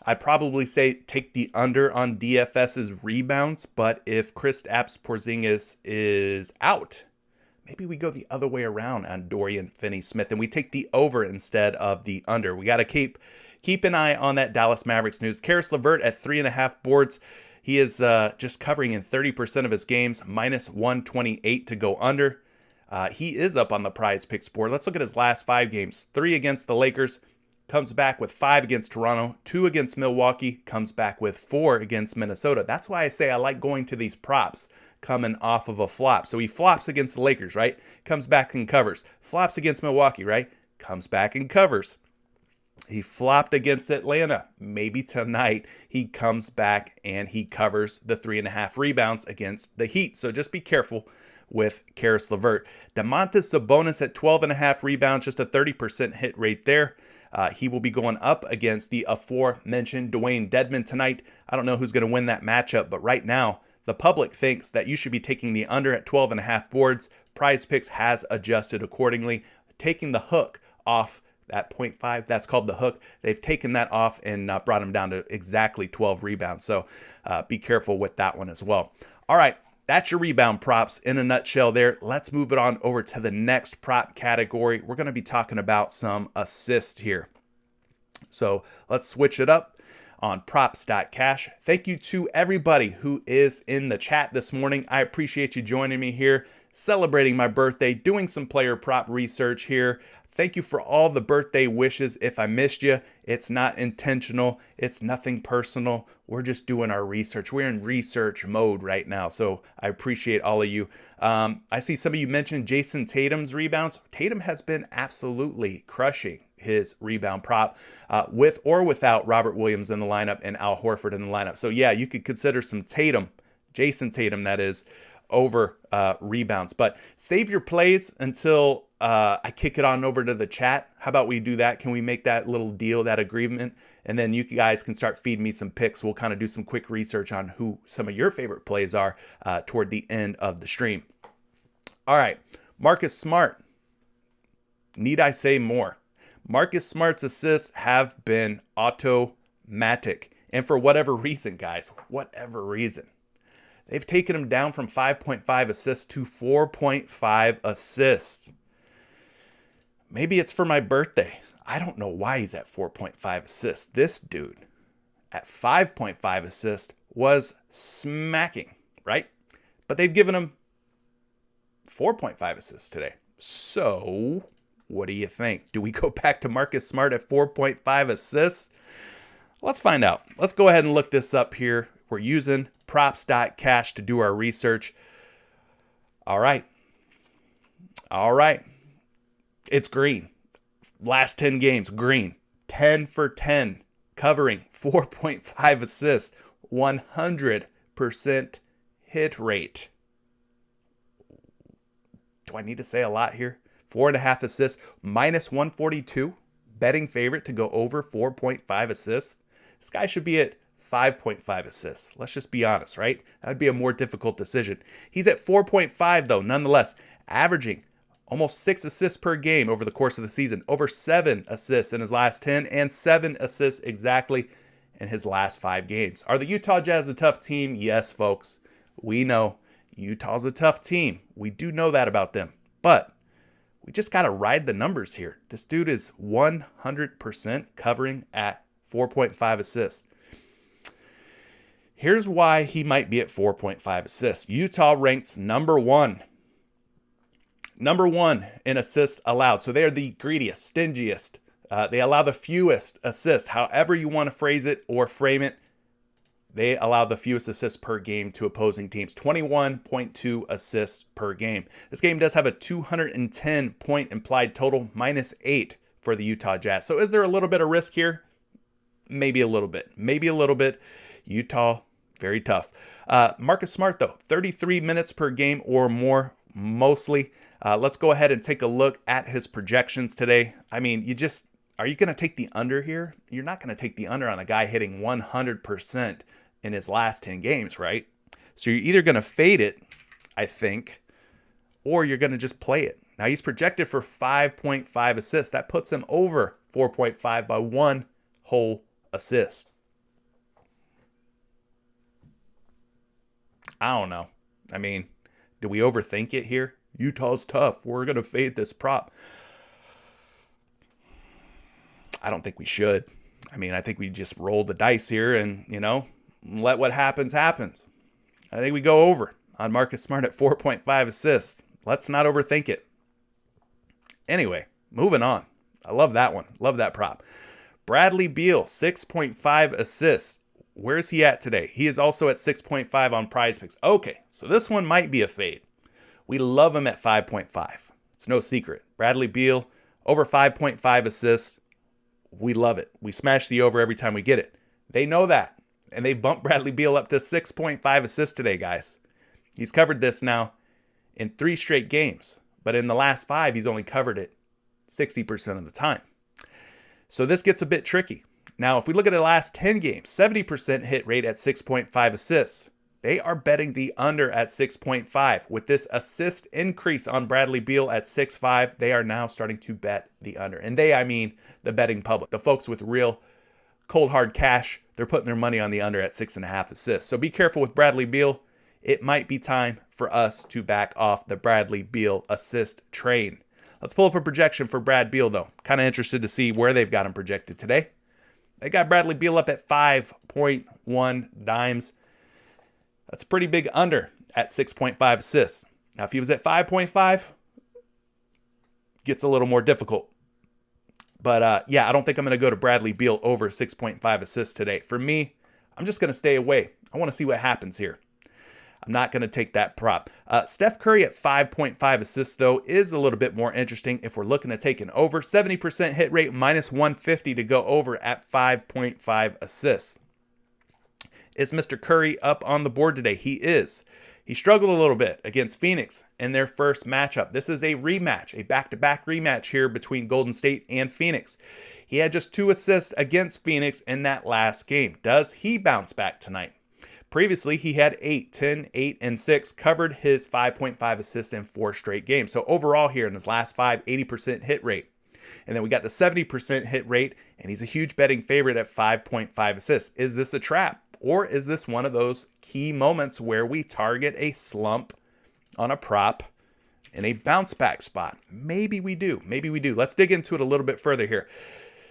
I'd probably say take the under on DFS's rebounds, but if Kristaps Porzingis is out, maybe we go the other way around on Dorian Finney-Smith and we take the over instead of the under. We got to keep an eye on that Dallas Mavericks news. Karis LeVert at 3.5 boards. He is just covering in 30% of his games, minus 128 to go under. He is up on the PrizePicks board. Let's look at his last 5 games. 3 against the Lakers. Comes back with 5 against Toronto, 2 against Milwaukee, comes back with 4 against Minnesota. That's why I say I like going to these props coming off of a flop. So he flops against the Lakers, right? Comes back and covers. Flops against Milwaukee, right? Comes back and covers. He flopped against Atlanta. Maybe tonight he comes back and he covers the 3.5 rebounds against the Heat. So just be careful with Karis LeVert. Domantas Sabonis at 12.5 rebounds, just a 30% hit rate there. He will be going up against the aforementioned Dwayne Dedmon tonight. I don't know who's going to win that matchup, but right now, the public thinks that you should be taking the under at 12.5 boards. PrizePicks has adjusted accordingly, taking the hook off that 0.5. That's called the hook. They've taken that off and brought him down to exactly 12 rebounds. So be careful with that one as well. All right. That's your rebound props in a nutshell there. Let's move it on over to the next prop category. We're going to be talking about some assists here. So let's switch it up on props.cash. Thank you to everybody who is in the chat this morning. I appreciate you joining me here, celebrating my birthday, doing some player prop research here. Thank you for all the birthday wishes. If I missed you, it's not intentional. It's nothing personal. We're just doing our research. We're in research mode right now, so I appreciate all of you. I see some of you mentioned Jason Tatum's rebounds. Tatum has been absolutely crushing his rebound prop with or without Robert Williams in the lineup and Al Horford in the lineup. So yeah, you could consider some Tatum, Jason Tatum that is, over rebounds. But save your plays until I kick it on over to the chat. How about we do that? Can we make that little deal, that agreement? And then you guys can start feeding me some picks. We'll kind of do some quick research on who some of your favorite plays are toward the end of the stream. All right, Marcus Smart. Need I say more? Marcus Smart's assists have been automatic. And for whatever reason, guys, whatever reason, they've taken him down from 5.5 assists to 4.5 assists. Maybe it's for my birthday. I don't know why he's at 4.5 assists. This dude at 5.5 assists was smacking, right? But they've given him 4.5 assists today. So what do you think? Do we go back to Marcus Smart at 4.5 assists? Let's find out. Let's go ahead and look this up here. We're using props.cash to do our research. All right. It's green. Last 10 games, green. 10 for 10, covering 4.5 assists, 100% hit rate. Do I need to say a lot here? 4.5 assists, minus 142, betting favorite to go over 4.5 assists. This guy should be at 5.5 assists. Let's just be honest, right? That would be a more difficult decision. He's at 4.5 though, nonetheless, averaging almost 6 assists per game over the course of the season, over 7 assists in his last 10, and 7 assists exactly in his last 5 games. Are the Utah Jazz a tough team? Yes, folks. We know Utah's a tough team. We do know that about them. But we just got to ride the numbers here. This dude is 100% covering at 4.5 assists. Here's why he might be at 4.5 assists. Utah ranks number one in assists allowed. So they are the greediest, stingiest. They allow the fewest assists. However you want to phrase it or frame it, they allow the fewest assists per game to opposing teams. 21.2 assists per game. This game does have a 210-point implied total, -8 for the Utah Jazz. So is there a little bit of risk here? Maybe a little bit. Utah, very tough. Marcus Smart, though, 33 minutes per game or more, mostly. Let's go ahead and take a look at his projections today. I mean, are you going to take the under here? You're not going to take the under on a guy hitting 100% in his last 10 games, right? So you're either going to fade it, I think, or you're going to just play it. Now he's projected for 5.5 assists. That puts him over 4.5 by 1 whole assist. I don't know. I mean, do we overthink it here? Utah's tough. We're going to fade this prop. I don't think we should. I mean, I think we just roll the dice here and, let what happens. I think we go over on Marcus Smart at 4.5 assists. Let's not overthink it. Anyway, moving on. I love that one. Love that prop. Bradley Beal, 6.5 assists. Where's he at today? He is also at 6.5 on PrizePicks. Okay, so this one might be a fade. We love him at 5.5. It's no secret. Bradley Beal, over 5.5 assists. We love it. We smash the over every time we get it. They know that. And they bumped Bradley Beal up to 6.5 assists today, guys. He's covered this now in 3 straight games. But in the last 5, he's only covered it 60% of the time. So this gets a bit tricky. Now, if we look at the last 10 games, 70% hit rate at 6.5 assists. They are betting the under at 6.5. With this assist increase on Bradley Beal at 6.5, they are now starting to bet the under. And they, I mean the betting public. The folks with real cold hard cash, they're putting their money on the under at 6.5 assists. So be careful with Bradley Beal. It might be time for us to back off the Bradley Beal assist train. Let's pull up a projection for Brad Beal, though. Kind of interested to see where they've got him projected today. They got Bradley Beal up at 5.1 dimes. That's a pretty big under at 6.5 assists. Now, if he was at 5.5, gets a little more difficult. But yeah, I don't think I'm going to go to Bradley Beal over 6.5 assists today. For me, I'm just going to stay away. I want to see what happens here. I'm not going to take that prop. Steph Curry at 5.5 assists, though, is a little bit more interesting if we're looking to take an over. 70% hit rate, minus 150 to go over at 5.5 assists. Is Mr. Curry up on the board today? He is. He struggled a little bit against Phoenix in their first matchup. This is a rematch, a back-to-back rematch here between Golden State and Phoenix. He had just 2 assists against Phoenix in that last game. Does he bounce back tonight? Previously, he had 8, 10, 8, and 6, covered his 5.5 assists in 4 straight games. So overall here in his last 5, 80% hit rate. And then we got the 70% hit rate, and he's a huge betting favorite at 5.5 assists. Is this a trap? Or is this one of those key moments where we target a slump on a prop in a bounce back spot? Maybe we do. Maybe we do. Let's dig into it a little bit further here.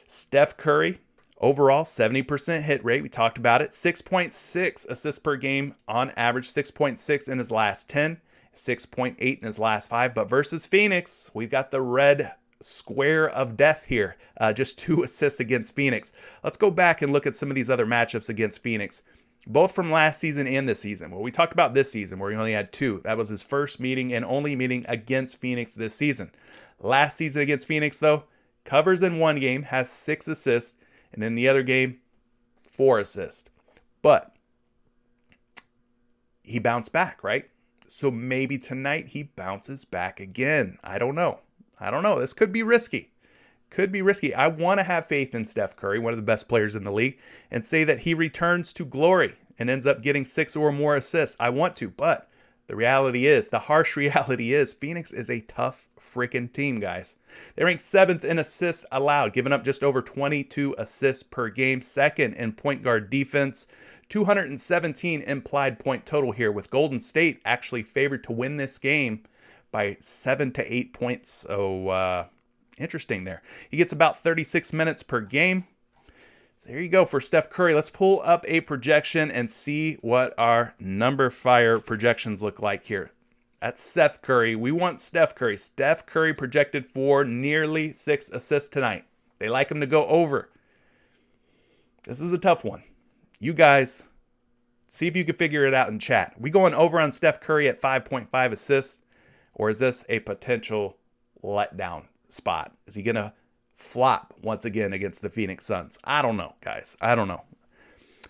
Steph Curry, overall 70% hit rate. We talked about it. 6.6 assists per game on average. 6.6 in his last 10. 6.8 in his last 5. But versus Phoenix, we've got the red square of death here. Just 2 assists against Phoenix. Let's go back and look at some of these other matchups against Phoenix, both from last season and this season. Well, we talked about this season where he only had 2. That was his first meeting and only meeting against Phoenix this season. Last season against Phoenix, though, covers in 1 game, has 6 assists, and in the other game, 4 assists. But he bounced back, right? So maybe tonight he bounces back again. I don't know. This could be risky. I want to have faith in Steph Curry, one of the best players in the league, and say that he returns to glory and ends up getting 6 or more assists. I want to, but the harsh reality is, Phoenix is a tough freaking team, guys. They rank 7th in assists allowed, giving up just over 22 assists per game. 2nd in point guard defense. 217 implied point total here, with Golden State actually favored to win this game by 7 to 8 points. So interesting there. He gets about 36 minutes per game. So there you go for Steph Curry. Let's pull up a projection and see what our number fire projections look like here. That's Seth Curry. We want Steph Curry. Steph Curry projected for nearly 6 assists tonight. They like him to go over. This is a tough one. You guys, see if you can figure it out in chat. We going over on Steph Curry at 5.5 assists? Or is this a potential letdown spot? Is he going to flop once again against the Phoenix Suns? I don't know, guys. I don't know.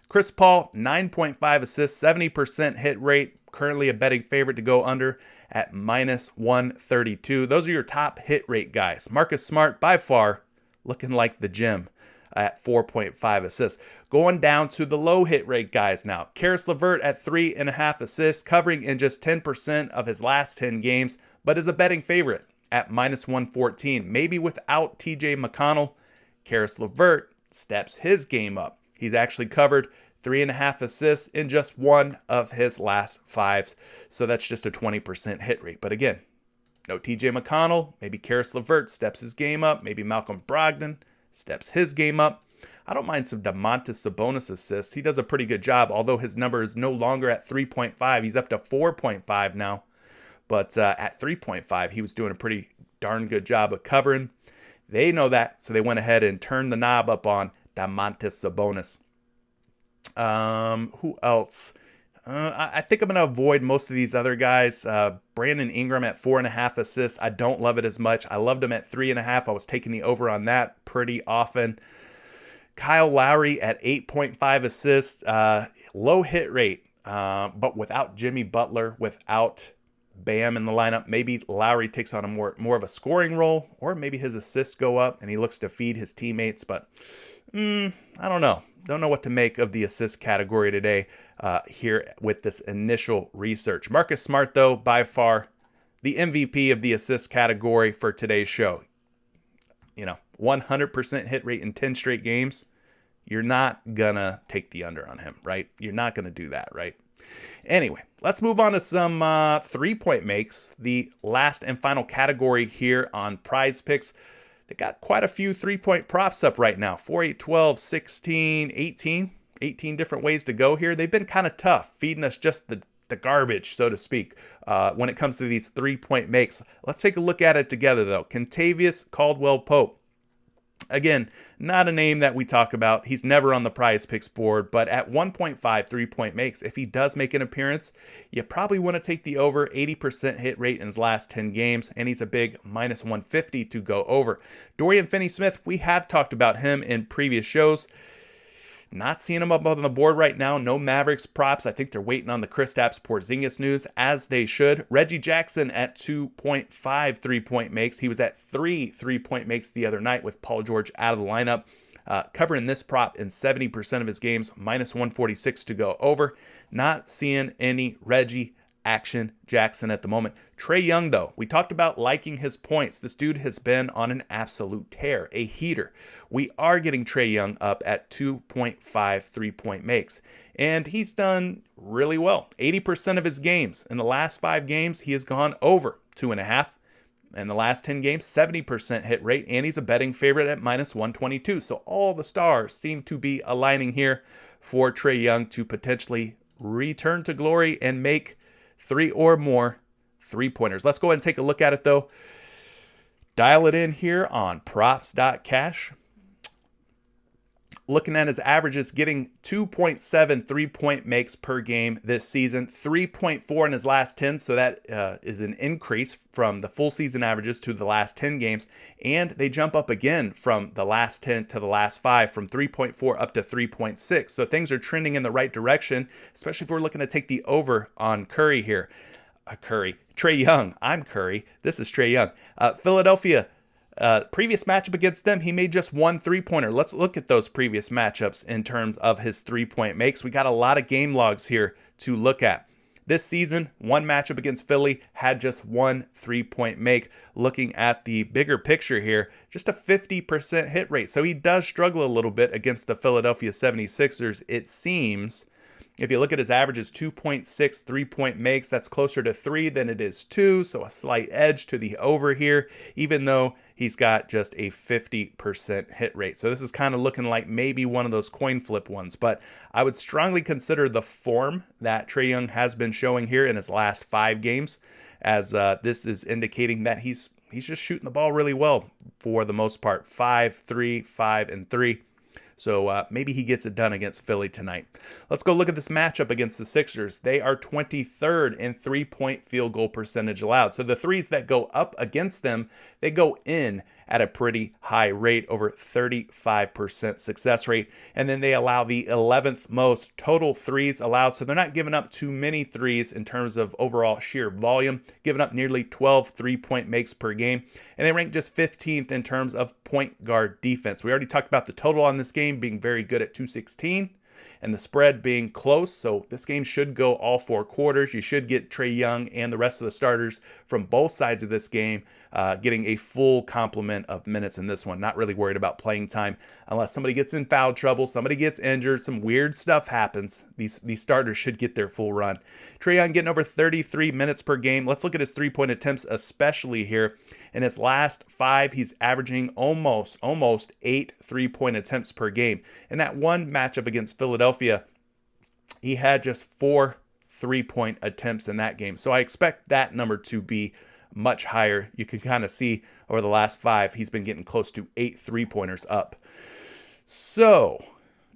Chris Paul, 9.5 assists, 70% hit rate. Currently a betting favorite to go under at minus 132. Those are your top hit rate guys. Marcus Smart, by far, looking like the gym at 4.5 assists. Going down to the low hit rate guys now. Karis LeVert at 3.5 assists, covering in just 10% of his last 10 games, but is a betting favorite at minus 114. Maybe without TJ McConnell, Karis LeVert steps his game up. He's actually covered 3.5 assists in just 1 of his last 5. So that's just a 20% hit rate. But again, no TJ McConnell. Maybe Karis LeVert steps his game up. Maybe Malcolm Brogdon steps his game up. I don't mind some Domantas Sabonis assists. He does a pretty good job, although his number is no longer at 3.5. He's up to 4.5 now. But at 3.5, he was doing a pretty darn good job of covering. They know that, so they went ahead and turned the knob up on Domantas Sabonis. Who else? I think I'm going to avoid most of these other guys. Brandon Ingram at 4.5 assists. I don't love it as much. I loved him at 3.5. I was taking the over on that pretty often. Kyle Lowry at 8.5 assists. Low hit rate, but without Jimmy Butler, without Bam in the lineup, maybe Lowry takes on a more of a scoring role, or maybe his assists go up and he looks to feed his teammates. But I don't know. Don't know what to make of the assist category today here with this initial research. Marcus Smart, though, by far the MVP of the assist category for today's show. 100% hit rate in 10 straight games. You're not going to take the under on him, right? You're not going to do that, right? Anyway, let's move on to some 3-point makes, the last and final category here on PrizePicks. They got quite a few 3-point props up right now. 4, 8, 12, 16, 18 different ways to go here. They've been kind of tough, feeding us just the garbage, so to speak, when it comes to these 3-point makes. Let's take a look at it together, though. Kentavious Caldwell-Pope. Again, not a name that we talk about. He's never on the PrizePicks board, but at 1.5 3-point makes, if he does make an appearance, you probably want to take the over. 80% hit rate in his last 10 games, and he's a big minus 150 to go over. Dorian Finney-Smith, we have talked about him in previous shows. Not seeing him up on the board right now. No Mavericks props. I think they're waiting on the Kristaps Porzingis news, as they should. Reggie Jackson at 2.5 3-point makes. He was at 3 3-point makes the other night with Paul George out of the lineup. Covering this prop in 70% of his games, minus 146 to go over. Not seeing any Reggie Jackson at the moment. Trae Young, though, we talked about liking his points. This dude has been on an absolute tear, a heater. We are getting Trae Young up at 2.5 3-point makes, and he's done really well. 80% of his games. In the last 5 games, he has gone over 2.5. In the last 10 games, 70% hit rate, and he's a betting favorite at minus 122. So all the stars seem to be aligning here for Trae Young to potentially return to glory and make 3 or more 3-pointers. Let's go ahead and take a look at it, though. Dial it in here on props.cash. Looking at his averages, getting 2.7 3-point makes per game this season, 3.4 in his last 10, so that is an increase from the full season averages to the last 10 games, and they jump up again from the last 10 to the last 5, from 3.4 up to 3.6, so things are trending in the right direction, especially if we're looking to take the over on Curry here. Trae Young. I'm Curry. This is Trae Young. Philadelphia. Previous matchup against them, he made just 1 3-pointer. Let's look at those previous matchups in terms of his 3-point makes. We got a lot of game logs here to look at. This season, one matchup against Philly had just 1 3-point make. Looking at the bigger picture here, just a 50% hit rate. So he does struggle a little bit against the Philadelphia 76ers, it seems. If you look at his averages, 2.6 3-point makes, that's closer to 3 than it is 2, so a slight edge to the over here, even though he's got just a 50% hit rate. So this is kind of looking like maybe one of those coin flip ones, but I would strongly consider the form that Trae Young has been showing here in his last 5 games, as this is indicating that he's just shooting the ball really well for the most part. 5, 3, 5, and 3. So maybe he gets it done against Philly tonight. Let's go look at this matchup against the Sixers. They are 23rd in 3-point field goal percentage allowed. So the threes that go up against them, they go in at a pretty high rate, over 35% success rate. And then they allow the 11th most total threes allowed. So they're not giving up too many threes in terms of overall sheer volume, giving up nearly 12 3-point makes per game. And they rank just 15th in terms of point guard defense. We already talked about the total on this game being very good at 216. And the spread being close, so this game should go all 4 quarters. You should get Trae Young and the rest of the starters from both sides of this game getting a full complement of minutes in this one. Not really worried about playing time unless somebody gets in foul trouble, somebody gets injured, some weird stuff happens. These starters should get their full run. Trae Young getting over 33 minutes per game. Let's look at his 3-point attempts, especially here. In his last 5, he's averaging almost 8 3-point attempts per game. In that one matchup against Philadelphia, he had just 4 3-point attempts in that game. So I expect that number to be much higher. You can kind of see over the last 5, he's been getting close to 8 3-pointers up. So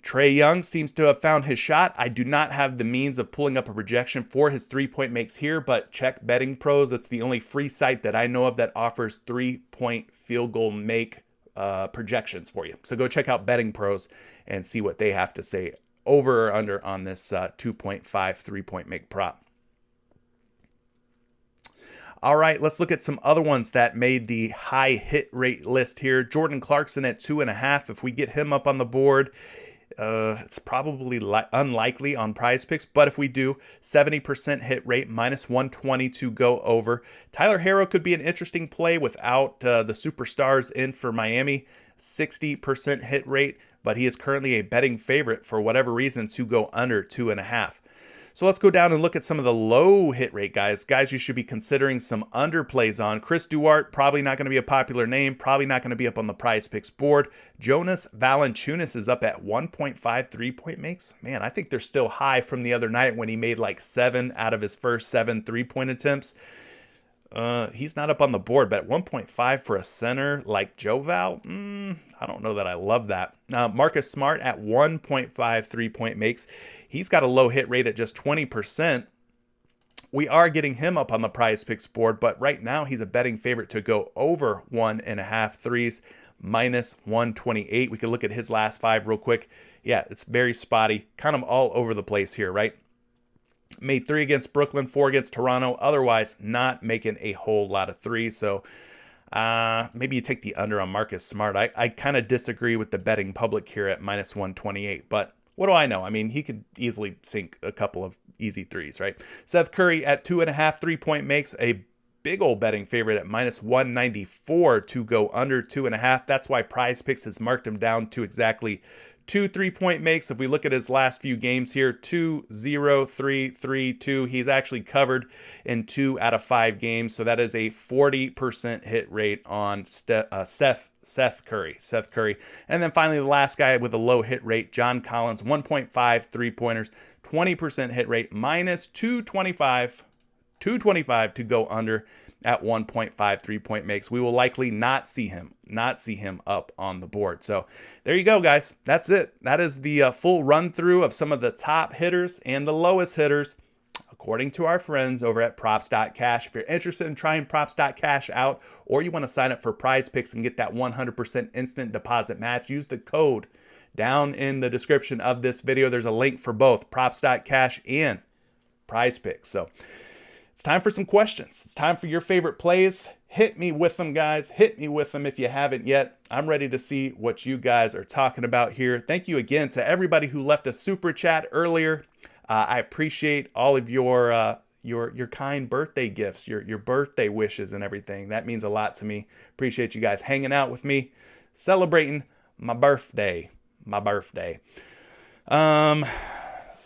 Trae Young seems to have found his shot. I do not have the means of pulling up a projection for his 3-point makes here, but check Betting Pros. It's the only free site that I know of that offers 3-point field goal make projections for you. So go check out Betting Pros and see what they have to say over or under on this 2.5 3-point make prop. All right, let's look at some other ones that made the high hit rate list here. Jordan Clarkson at 2.5. If we get him up on the board, it's probably unlikely on PrizePicks, but if we do, 70% hit rate, minus 120 to go over. Tyler Herro could be an interesting play without the superstars in for Miami. 60% hit rate, but he is currently a betting favorite for whatever reason to go under 2.5. So let's go down and look at some of the low hit rate guys. Guys you should be considering some underplays on. Chris Duarte, probably not going to be a popular name, probably not going to be up on the PrizePicks board. Jonas Valanciunas is up at 1.5 3-point makes. Man, I think they're still high from the other night when he made like 7 out of his first 7 3-point attempts. He's not up on the board, but at 1.5 for a center like Joe Val, I don't know that I love that. Marcus Smart at 1.5 3-point makes. He's got a low hit rate at just 20%. We are getting him up on the PrizePicks board, but right now he's a betting favorite to go over 1.5 threes, minus 128. We could look at his last 5 real quick. yeah, it's very spotty, kind of all over the place here, right? Made 3 against Brooklyn, 4 against Toronto. Otherwise, not making a whole lot of threes. So maybe you take the under on Marcus Smart. I kind of disagree with the betting public here at minus 128. But what do I know? I mean, he could easily sink a couple of easy threes, right? Seth Curry at 2.5 3-point makes, a big old betting favorite at minus 194 to go under 2.5. That's why PrizePicks has marked him down to exactly 2 3-point makes. If we look at his last few games here, 2, 0, 3, 3, 2. He's actually covered in 2 out of 5 games. So that is a 40% hit rate on Seth Curry. And then finally, the last guy with a low hit rate, John Collins, 1.5 3-pointers, 20% hit rate, minus 225 to go under at 1.5 3-point makes. We will likely not see him up on the board. So there you go, guys. That's it. That is the full run through of some of the top hitters and the lowest hitters, according to our friends over at props.cash. If you're interested in trying props.cash out, or you want to sign up for PrizePicks and get that 100% instant deposit match, use the code down in the description of this video. There's a link for both props.cash and PrizePicks. So it's time for some questions. It's time for your favorite plays. Hit me with them, guys. Hit me with them if you haven't yet. I'm ready to see what you guys are talking about here. Thank you again to everybody who left a super chat earlier. I appreciate all of your kind birthday gifts, your birthday wishes and everything. That means a lot to me. Appreciate you guys hanging out with me, celebrating my birthday.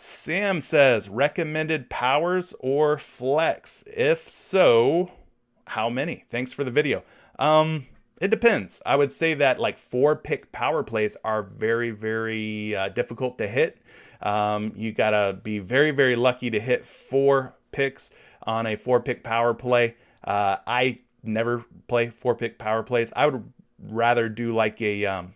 Sam says, recommended powers or flex? If so, how many? Thanks for the video. It depends. I would say that like 4-pick power plays are very, very difficult to hit. You gotta be very, very lucky to hit 4 picks on a 4-pick power play. I never play 4-pick power plays. I would rather do like a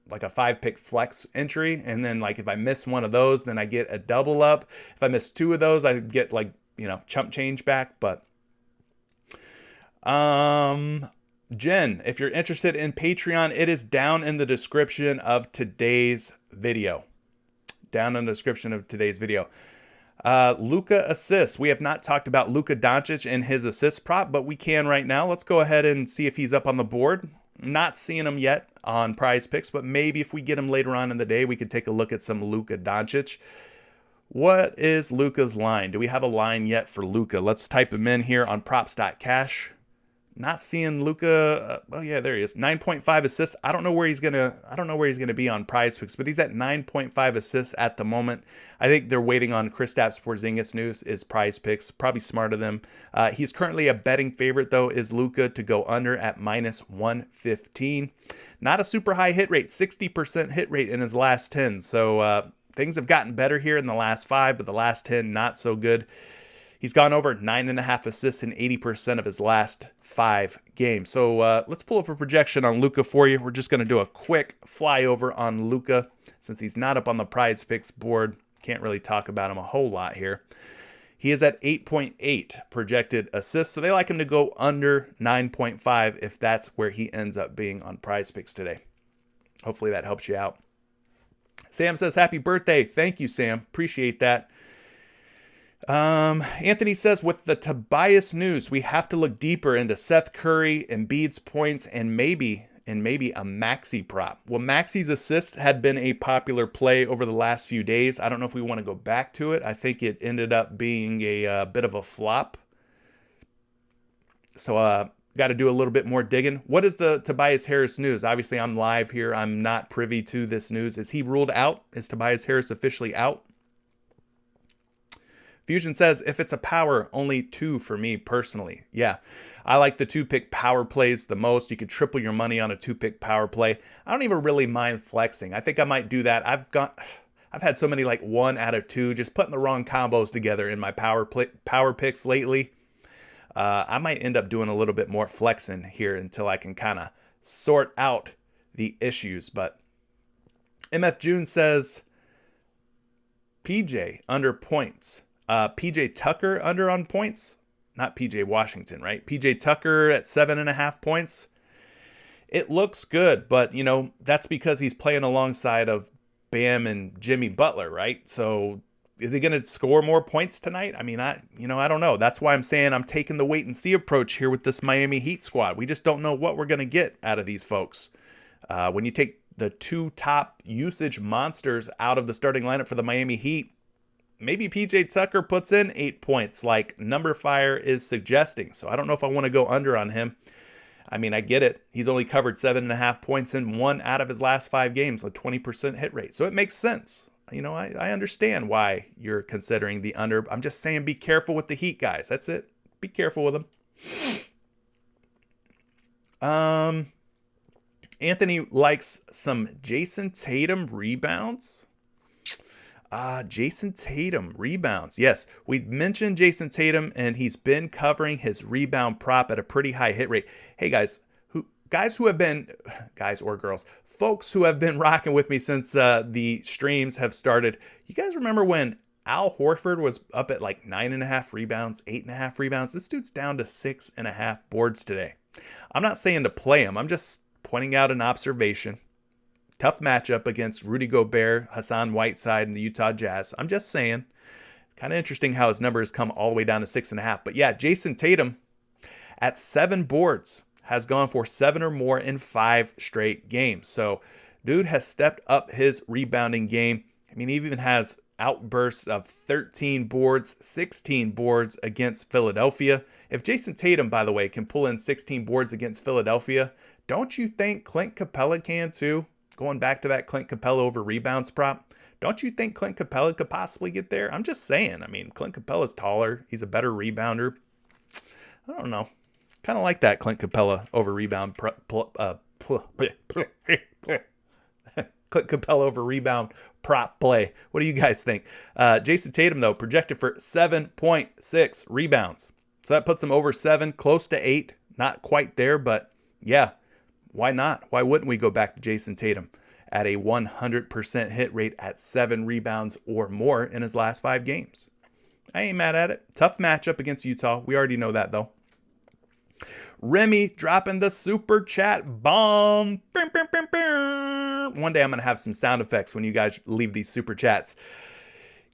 5-pick flex entry, and then like if I miss one of those, then I get a double up. If I miss 2 of those, I get like, chump change back. But Jen, if you're interested in Patreon, it is down in the description of today's video. Luka assists. We have not talked about Luka Doncic and his assist prop, but we can right now. Let's go ahead and see if he's up on the board. Not seeing him yet on PrizePicks, but maybe if we get him later on in the day, we could take a look at some Luka Doncic. What is Luka's line? Do we have a line yet for Luka? Let's type him in here on props.cash. Not seeing Luka. Oh yeah, there he is. 9.5 assists. I don't know where he's gonna be on PrizePicks, but he's at 9.5 assists at the moment. I think they're waiting on Kristaps Porzingis news. Is PrizePicks probably smart of them? He's currently a betting favorite though. Is Luka to go under at minus 115? Not a super high hit rate. 60% hit rate in his last 10. So things have gotten better here in the last 5, but the last 10 not so good. He's gone over 9.5 assists in 80% of his last 5 games. So let's pull up a projection on Luka for you. We're just going to do a quick flyover on Luka since he's not up on the PrizePicks board. Can't really talk about him a whole lot here. He is at 8.8 projected assists, so they like him to go under 9.5 if that's where he ends up being on PrizePicks today. Hopefully that helps you out. Sam says, happy birthday. Thank you, Sam. Appreciate that. Anthony says, with the Tobias news, we have to look deeper into Seth Curry, Embiid's points, and maybe a Maxey prop. Well, Maxey's assist had been a popular play over the last few days. I don't know if we want to go back to it. I think it ended up being a bit of a flop. So got to do a little bit more digging. What is the Tobias Harris news? Obviously, I'm live here. I'm not privy to this news. Is he ruled out? Is Tobias Harris officially out? Fusion says, if it's a power, only 2 for me personally. Yeah, I like the 2-pick power plays the most. You could triple your money on a 2-pick power play. I don't even really mind flexing. I think I might do that. I've had so many like 1 out of 2, just putting the wrong combos together in my power picks lately. I might end up doing a little bit more flexing here until I can kind of sort out the issues. But MF June says, PJ under points. PJ Tucker under on points, not PJ Washington, right? PJ Tucker at 7.5 points. It looks good, but, that's because he's playing alongside of Bam and Jimmy Butler, right? So is he going to score more points tonight? I mean, I don't know. That's why I'm saying I'm taking the wait and see approach here with this Miami Heat squad. We just don't know what we're going to get out of these folks. When you take the two top usage monsters out of the starting lineup for the Miami Heat, maybe PJ Tucker puts in 8 points like Number Fire is suggesting. So I don't know if I want to go under on him. I mean, I get it. He's only covered 7.5 points in 1 out of his last 5 games, a 20% hit rate. So it makes sense. I understand why you're considering the under. I'm just saying be careful with the Heat, guys. That's it. Be careful with them. Anthony likes some Jason Tatum rebounds. Jason Tatum rebounds. Yes, we mentioned Jason Tatum, and he's been covering his rebound prop at a pretty high hit rate. Hey, guys or girls, folks who have been rocking with me since the streams have started. You guys remember when Al Horford was up at like 9.5 rebounds, 8.5 rebounds? This dude's down to 6.5 boards today. I'm not saying to play him. I'm just pointing out an observation. Tough matchup against Rudy Gobert, Hassan Whiteside, and the Utah Jazz. I'm just saying. Kind of interesting how his numbers come all the way down to 6.5. But yeah, Jason Tatum at 7 boards has gone for 7 or more in 5 straight games. So dude has stepped up his rebounding game. I mean, he even has outbursts of 13 boards, 16 boards against Philadelphia. If Jason Tatum, by the way, can pull in 16 boards against Philadelphia, don't you think Clint Capella can too? Going back to that Clint Capella over rebounds prop, don't you think Clint Capella could possibly get there? I'm just saying. I mean, Clint Capella's taller. He's a better rebounder. I don't know. Kind of like that Clint Capella over rebound Clint Capella over rebound prop play. What do you guys think? Jason Tatum, though, projected for 7.6 rebounds. So that puts him over 7, close to 8. Not quite there, but yeah. Why not? Why wouldn't we go back to Jason Tatum at a 100% hit rate at 7 rebounds or more in his last 5 games? I ain't mad at it. Tough matchup against Utah. We already know that, though. Remy dropping the super chat bomb. One day I'm going to have some sound effects when you guys leave these super chats.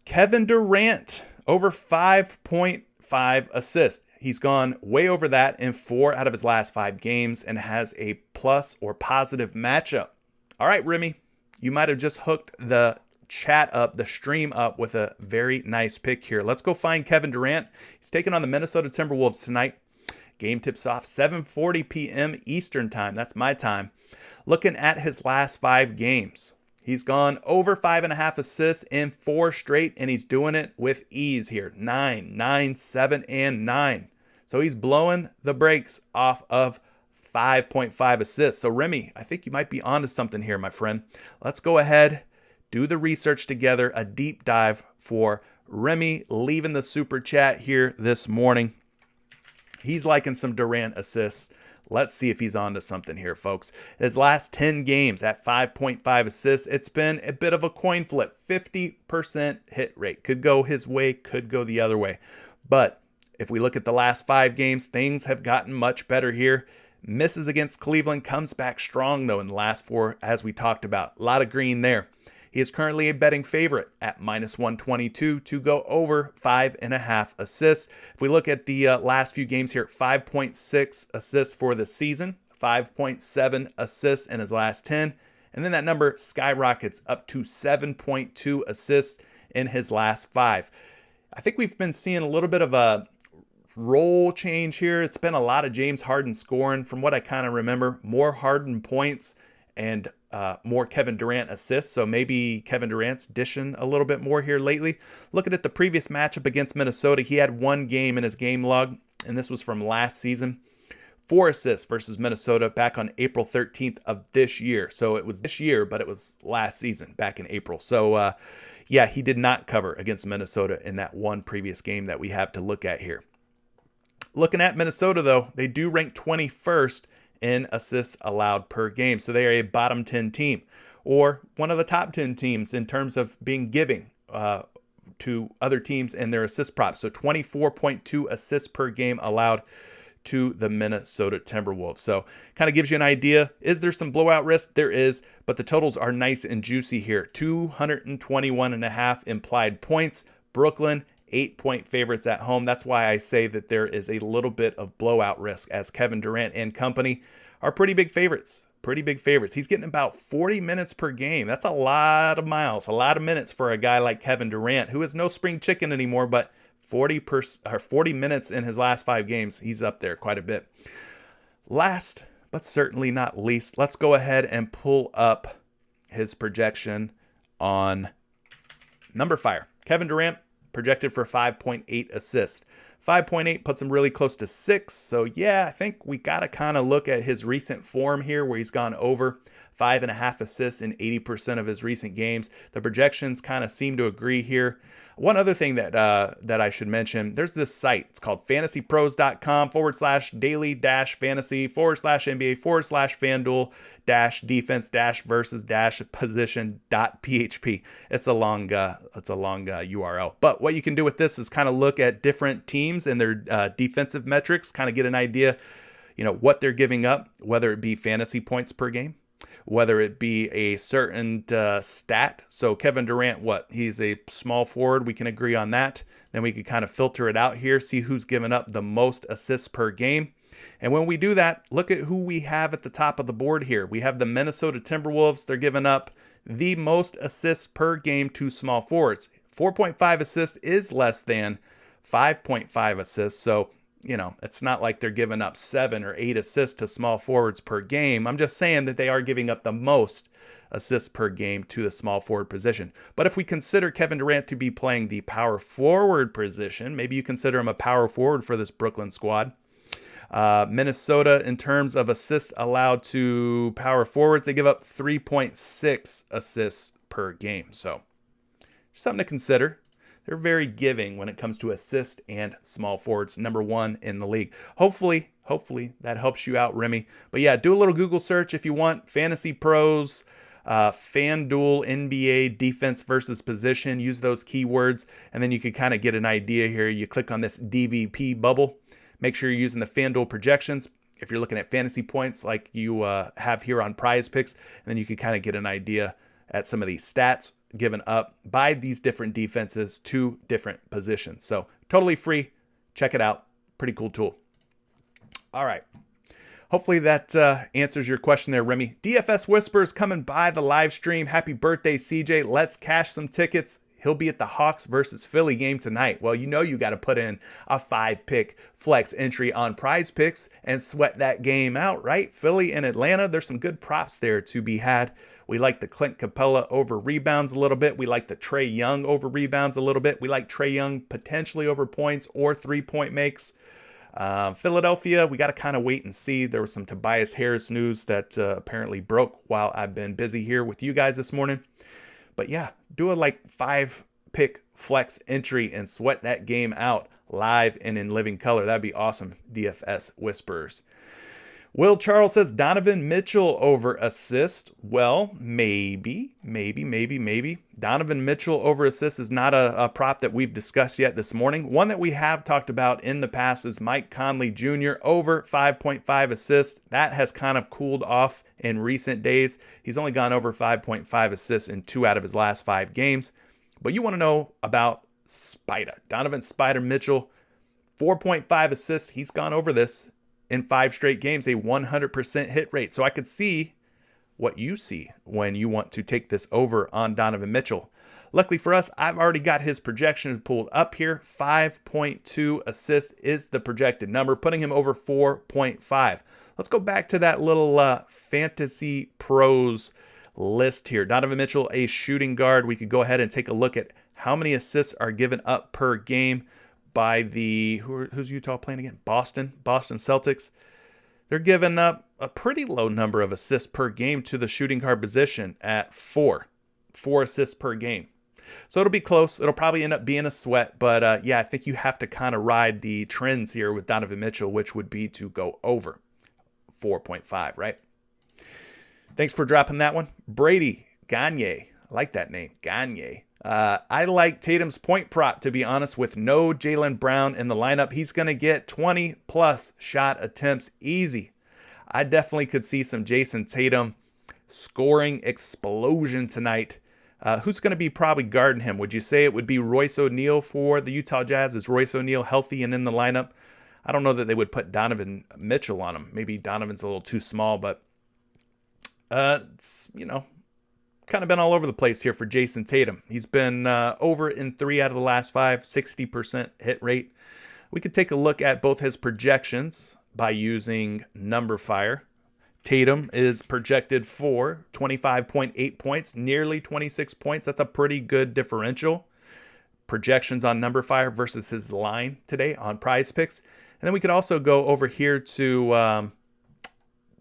Kevin Durant, over 5.5 assists. He's gone way over that in 4 out of his last 5 games and has a plus or positive matchup. All right, Remy, you might have just hooked the chat up, the stream up with a very nice pick here. Let's go find Kevin Durant. He's taking on the Minnesota Timberwolves tonight. Game tips off 7:40 p.m. Eastern time. That's my time. Looking at his last 5 games. He's gone over 5.5 assists in 4 straight, and he's doing it with ease here. 9, 9, 7, and 9. So he's blowing the brakes off of 5.5 assists. So Remy, I think you might be onto something here, my friend. Let's go ahead, do the research together, a deep dive for Remy leaving the super chat here this morning. He's liking some Durant assists. Let's see if he's onto something here, folks. His last 10 games at 5.5 assists, it's been a bit of a coin flip. 50% hit rate. Could go his way, could go the other way. But if we look at the last 5 games, things have gotten much better here. Misses against Cleveland, comes back strong, though, in the last 4, as we talked about. A lot of green there. He is currently a betting favorite at -122 to go over 5.5 assists. If we look at the last few games here, 5.6 assists for the season, 5.7 assists in his last 10. And then that number skyrockets up to 7.2 assists in his last 5. I think we've been seeing a little bit of a role change here. It's been a lot of James Harden scoring. From what I kind of remember, more Harden points and more Kevin Durant assists. So maybe Kevin Durant's dishing a little bit more here lately. Looking at the previous matchup against Minnesota, he had 1 game in his game log, and this was from last season. 4 assists versus Minnesota back on April 13th of this year. So it was this year, but it was last season back in April. So yeah, he did not cover against Minnesota in that 1 previous game that we have to look at here. Looking at Minnesota, though, they do rank 21st in assists allowed per game. So they are a bottom 10 team, or one of the top 10 teams in terms of being giving to other teams and their assist props. So 24.2 assists per game allowed to the Minnesota Timberwolves. So kind of gives you an idea. Is there some blowout risk? There is, but the totals are nice and juicy here. 221.5 implied points. Brooklyn, 8-point favorites at home. That's why I say that there is a little bit of blowout risk, as Kevin Durant and company are pretty big favorites. Pretty big favorites. He's getting about 40 minutes per game. That's a lot of miles, a lot of minutes for a guy like Kevin Durant, who is no spring chicken anymore, but 40 minutes in his last 5 games. He's up there quite a bit. Last, but certainly not least, let's go ahead and pull up his projection on Number Fire. Kevin Durant projected for 5.8 assists. 5.8 puts him really close to 6. So yeah, I think we got to kind of look at his recent form here, where he's gone over 5.5 assists in 80% of his recent games. The projections kind of seem to agree here. One other thing that I should mention, there's this site. It's called fantasypros.com/daily-fantasy/FanDuel-defense-versus-position.php. It's a long URL. But what you can do with this is kind of look at different teams and their defensive metrics, kind of get an idea, what they're giving up, whether it be fantasy points per game, whether it be a certain stat. So Kevin Durant, he's a small forward. We can agree on that. Then we can kind of filter it out here, see who's given up the most assists per game. And when we do that, look at who we have at the top of the board here. We have the Minnesota Timberwolves. They're giving up the most assists per game to small forwards. 4.5 assists is less than 5.5 assists. So it's not like they're giving up 7 or 8 assists to small forwards per game. I'm just saying that they are giving up the most assists per game to the small forward position. But if we consider Kevin Durant to be playing the power forward position, maybe you consider him a power forward for this Brooklyn squad. Minnesota, in terms of assists allowed to power forwards, they give up 3.6 assists per game. So something to consider. They're very giving when it comes to assist and small forwards, number 1 in the league. Hopefully that helps you out, Remy. But yeah, do a little Google search if you want. Fantasy Pros, FanDuel NBA defense versus position. Use those keywords, and then you can kind of get an idea here. You click on this DVP bubble. Make sure you're using the FanDuel projections. If you're looking at fantasy points like you have here on PrizePicks, and then you can kind of get an idea at some of these stats given up by these different defenses to different positions. So totally free. Check it out. Pretty cool tool. All right. Hopefully that answers your question there, Remy. DFS Whispers coming by the live stream. Happy birthday, CJ. Let's cash some tickets. He'll be at the Hawks versus Philly game tonight. Well, you got to put in a 5-pick flex entry on PrizePicks and sweat that game out, right? Philly and Atlanta, there's some good props there to be had. We like the Clint Capella over rebounds a little bit. We like the Trae Young over rebounds a little bit. We like Trae Young potentially over points or 3-point makes. Philadelphia, we got to kind of wait and see. There was some Tobias Harris news that apparently broke while I've been busy here with you guys this morning. But yeah, do a 5-pick flex entry and sweat that game out live and in living color. That'd be awesome. DFS Whisperers. Will Charles says Donovan Mitchell over assist. Well, maybe. Donovan Mitchell over assist is not a prop that we've discussed yet this morning. One that we have talked about in the past is Mike Conley Jr. over 5.5 assists. That has kind of cooled off in recent days. He's only gone over 5.5 assists in 2 out of his last 5 games. But you want to know about Spider. Donovan Spider Mitchell, 4.5 assists. He's gone over this in 5 straight games, a 100% hit rate. So I could see what you see when you want to take this over on Donovan Mitchell. Luckily for us, I've already got his projections pulled up here. 5.2 assists is the projected number, putting him over 4.5. Let's go back to that little Fantasy Pros list here. Donovan Mitchell, a shooting guard. We could go ahead and take a look at how many assists are given up per game by the, who's Utah playing again? Boston Celtics. They're giving up a pretty low number of assists per game to the shooting guard position at 4 assists per game. So it'll be close. It'll probably end up being a sweat, but yeah, I think you have to kind of ride the trends here with Donovan Mitchell, which would be to go over 4.5, right? Thanks for dropping that one. Brady Gagne, I like that name, Gagne. I like Tatum's point prop, to be honest, with no Jaylen Brown in the lineup. He's going to get 20 plus shot attempts easy. I definitely could see some Jason Tatum scoring explosion tonight. Who's going to be probably guarding him? Would you say it would be Royce O'Neal for the Utah Jazz? Is Royce O'Neal healthy and in the lineup? I don't know that they would put Donovan Mitchell on him. Maybe Donovan's a little too small, but it's, kind of been all over the place here for Jason Tatum. He's been over in 3 out of the last 5, 60% hit rate. We could take a look at both his projections by using Numberfire. Tatum is projected for 25.8 points, nearly 26 points. That's a pretty good differential. Projections on Numberfire versus his line today on PrizePicks. And then we could also go over here to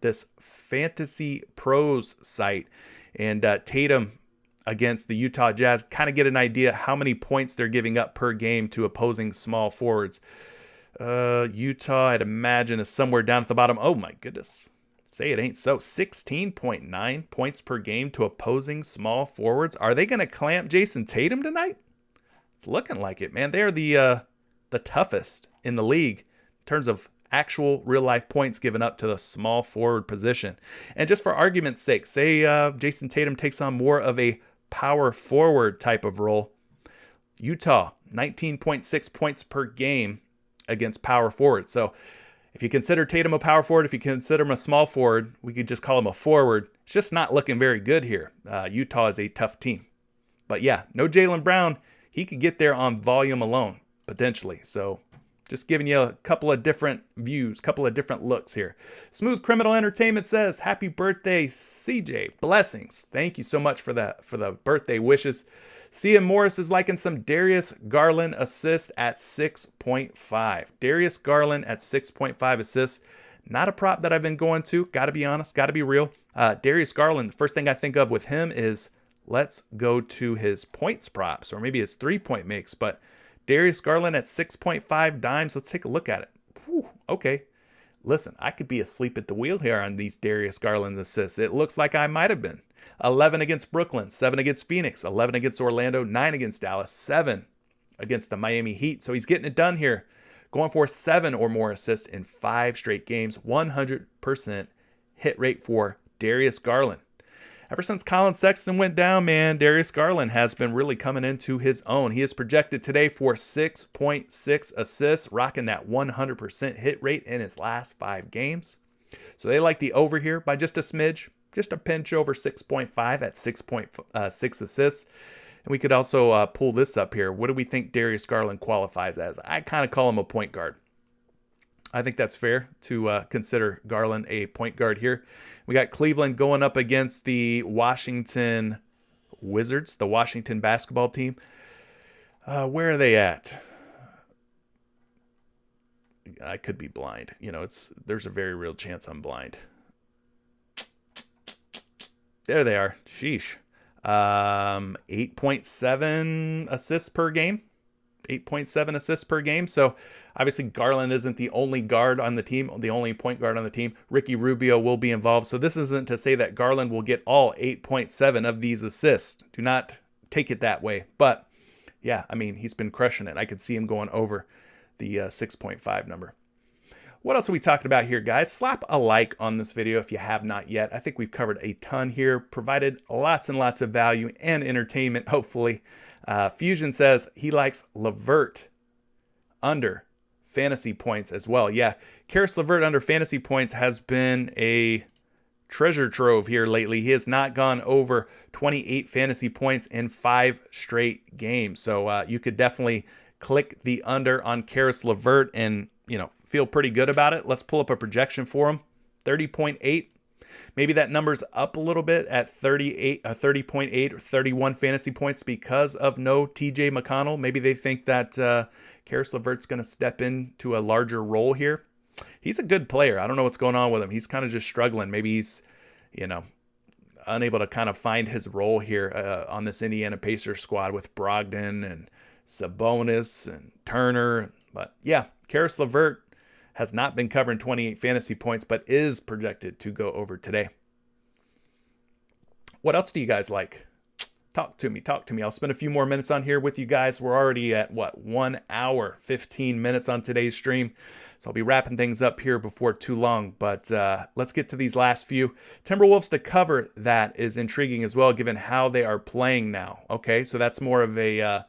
this Fantasy Pros site and Tatum against the Utah Jazz, kind of get an idea how many points they're giving up per game to opposing small forwards. Utah, I'd imagine, is somewhere down at the bottom. Oh my goodness. Say it ain't so. 16.9 points per game to opposing small forwards. Are they going to clamp Jason Tatum tonight? It's looking like it, man. They're the toughest in the league in terms of actual real-life points given up to the small forward position. And just for argument's sake, say Jason Tatum takes on more of a power forward type of role. Utah, 19.6 points per game against power forward. So if you consider Tatum a power forward, if you consider him a small forward, we could just call him a forward. It's just not looking very good here. Utah is a tough team. But yeah, no Jaylen Brown. He could get there on volume alone, potentially. So just giving you a couple of different views, couple of different looks here. Smooth Criminal Entertainment says, happy birthday, CJ. Blessings. Thank you so much for the birthday wishes. C.M. Morris is liking some Darius Garland assists at 6.5. Darius Garland at 6.5 assists. Not a prop that I've been going to. Got to be honest. Got to be real. Darius Garland, the first thing I think of with him is let's go to his points props or maybe his 3-point makes. But Darius Garland at 6.5 dimes. Let's take a look at it. Whew, okay. Listen, I could be asleep at the wheel here on these Darius Garland assists. It looks like I might have been. 11 against Brooklyn, 7 against Phoenix, 11 against Orlando, 9 against Dallas, 7 against the Miami Heat. So he's getting it done here, going for 7 or more assists in 5 straight games, 100% hit rate for Darius Garland. Ever since Colin Sexton went down, man, Darius Garland has been really coming into his own. He is projected today for 6.6 assists, rocking that 100% hit rate in his last 5 games. So they like the over here by just a smidge. Just a pinch over 6.5 at 6.6 assists. And we could also pull this up here. What do we think Darius Garland qualifies as? I kind of call him a point guard. I think that's fair to consider Garland a point guard here. We got Cleveland going up against the Washington Wizards, the Washington basketball team. Where are they at? I could be blind. There's a very real chance I'm blind. There they are. Sheesh. 8.7 assists per game. 8.7 assists per game. So obviously Garland isn't the only guard on the team, the only point guard on the team. Ricky Rubio will be involved. So this isn't to say that Garland will get all 8.7 of these assists. Do not take it that way. But yeah, I mean, he's been crushing it. I could see him going over the 6.5 number. What else are we talking about here, guys? Slap a like on this video if you have not yet. I think we've covered a ton here, provided lots and lots of value and entertainment, hopefully. Fusion says he likes LeVert under fantasy points as well. Yeah, Karis LeVert under fantasy points has been a treasure trove here lately. He has not gone over 28 fantasy points in 5 straight games. So you could definitely click the under on Karis LeVert and, feel pretty good about it. Let's pull up a projection for him. 30.8. Maybe that number's up a little bit at 30.8 or 31 fantasy points because of no TJ McConnell. Maybe they think that Karis LeVert's going to step into a larger role here. He's a good player. I don't know what's going on with him. He's kind of just struggling. Maybe he's, unable to kind of find his role here on this Indiana Pacers squad with Brogdon and Sabonis and Turner. But yeah, Karis LeVert has not been covering 28 fantasy points, but is projected to go over today. What else do you guys like? Talk to me. Talk to me. I'll spend a few more minutes on here with you guys. We're already at, 1 hour, 15 minutes on today's stream. So I'll be wrapping things up here before too long. But let's get to these last few. Timberwolves to cover that is intriguing as well, given how they are playing now. Okay, so that's more of a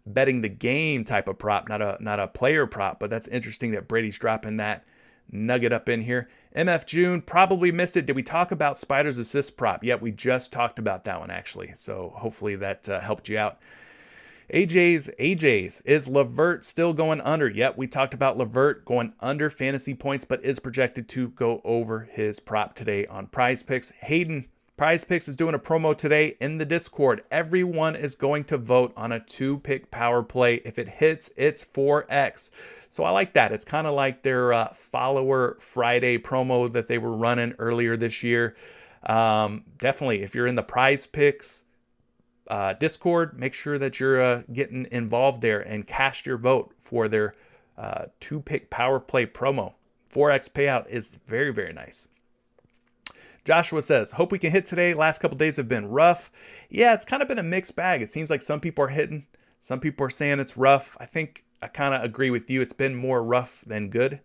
betting the game type of prop, not a player prop. But that's interesting that Brady's dropping that nugget up in here. MF June probably missed it. Did we talk about Spider's assist prop? Yep, we just talked about that one actually. So hopefully that helped you out. AJ's. Is LeVert still going under? Yep, we talked about LeVert going under fantasy points, but is projected to go over his prop today on PrizePicks. Hayden, PrizePicks is doing a promo today in the Discord. Everyone is going to vote on a 2-pick power play. If it hits, it's 4x. So I like that. It's kind of like their Follower Friday promo that they were running earlier this year. Definitely, if you're in the PrizePicks Discord, make sure that you're getting involved there and cast your vote for their 2-pick power play promo. 4x payout is very, very nice. Joshua says, hope we can hit today. Last couple days have been rough. Yeah, it's kind of been a mixed bag. It seems like some people are hitting. Some people are saying it's rough. I think I kind of agree with you. It's been more rough than good.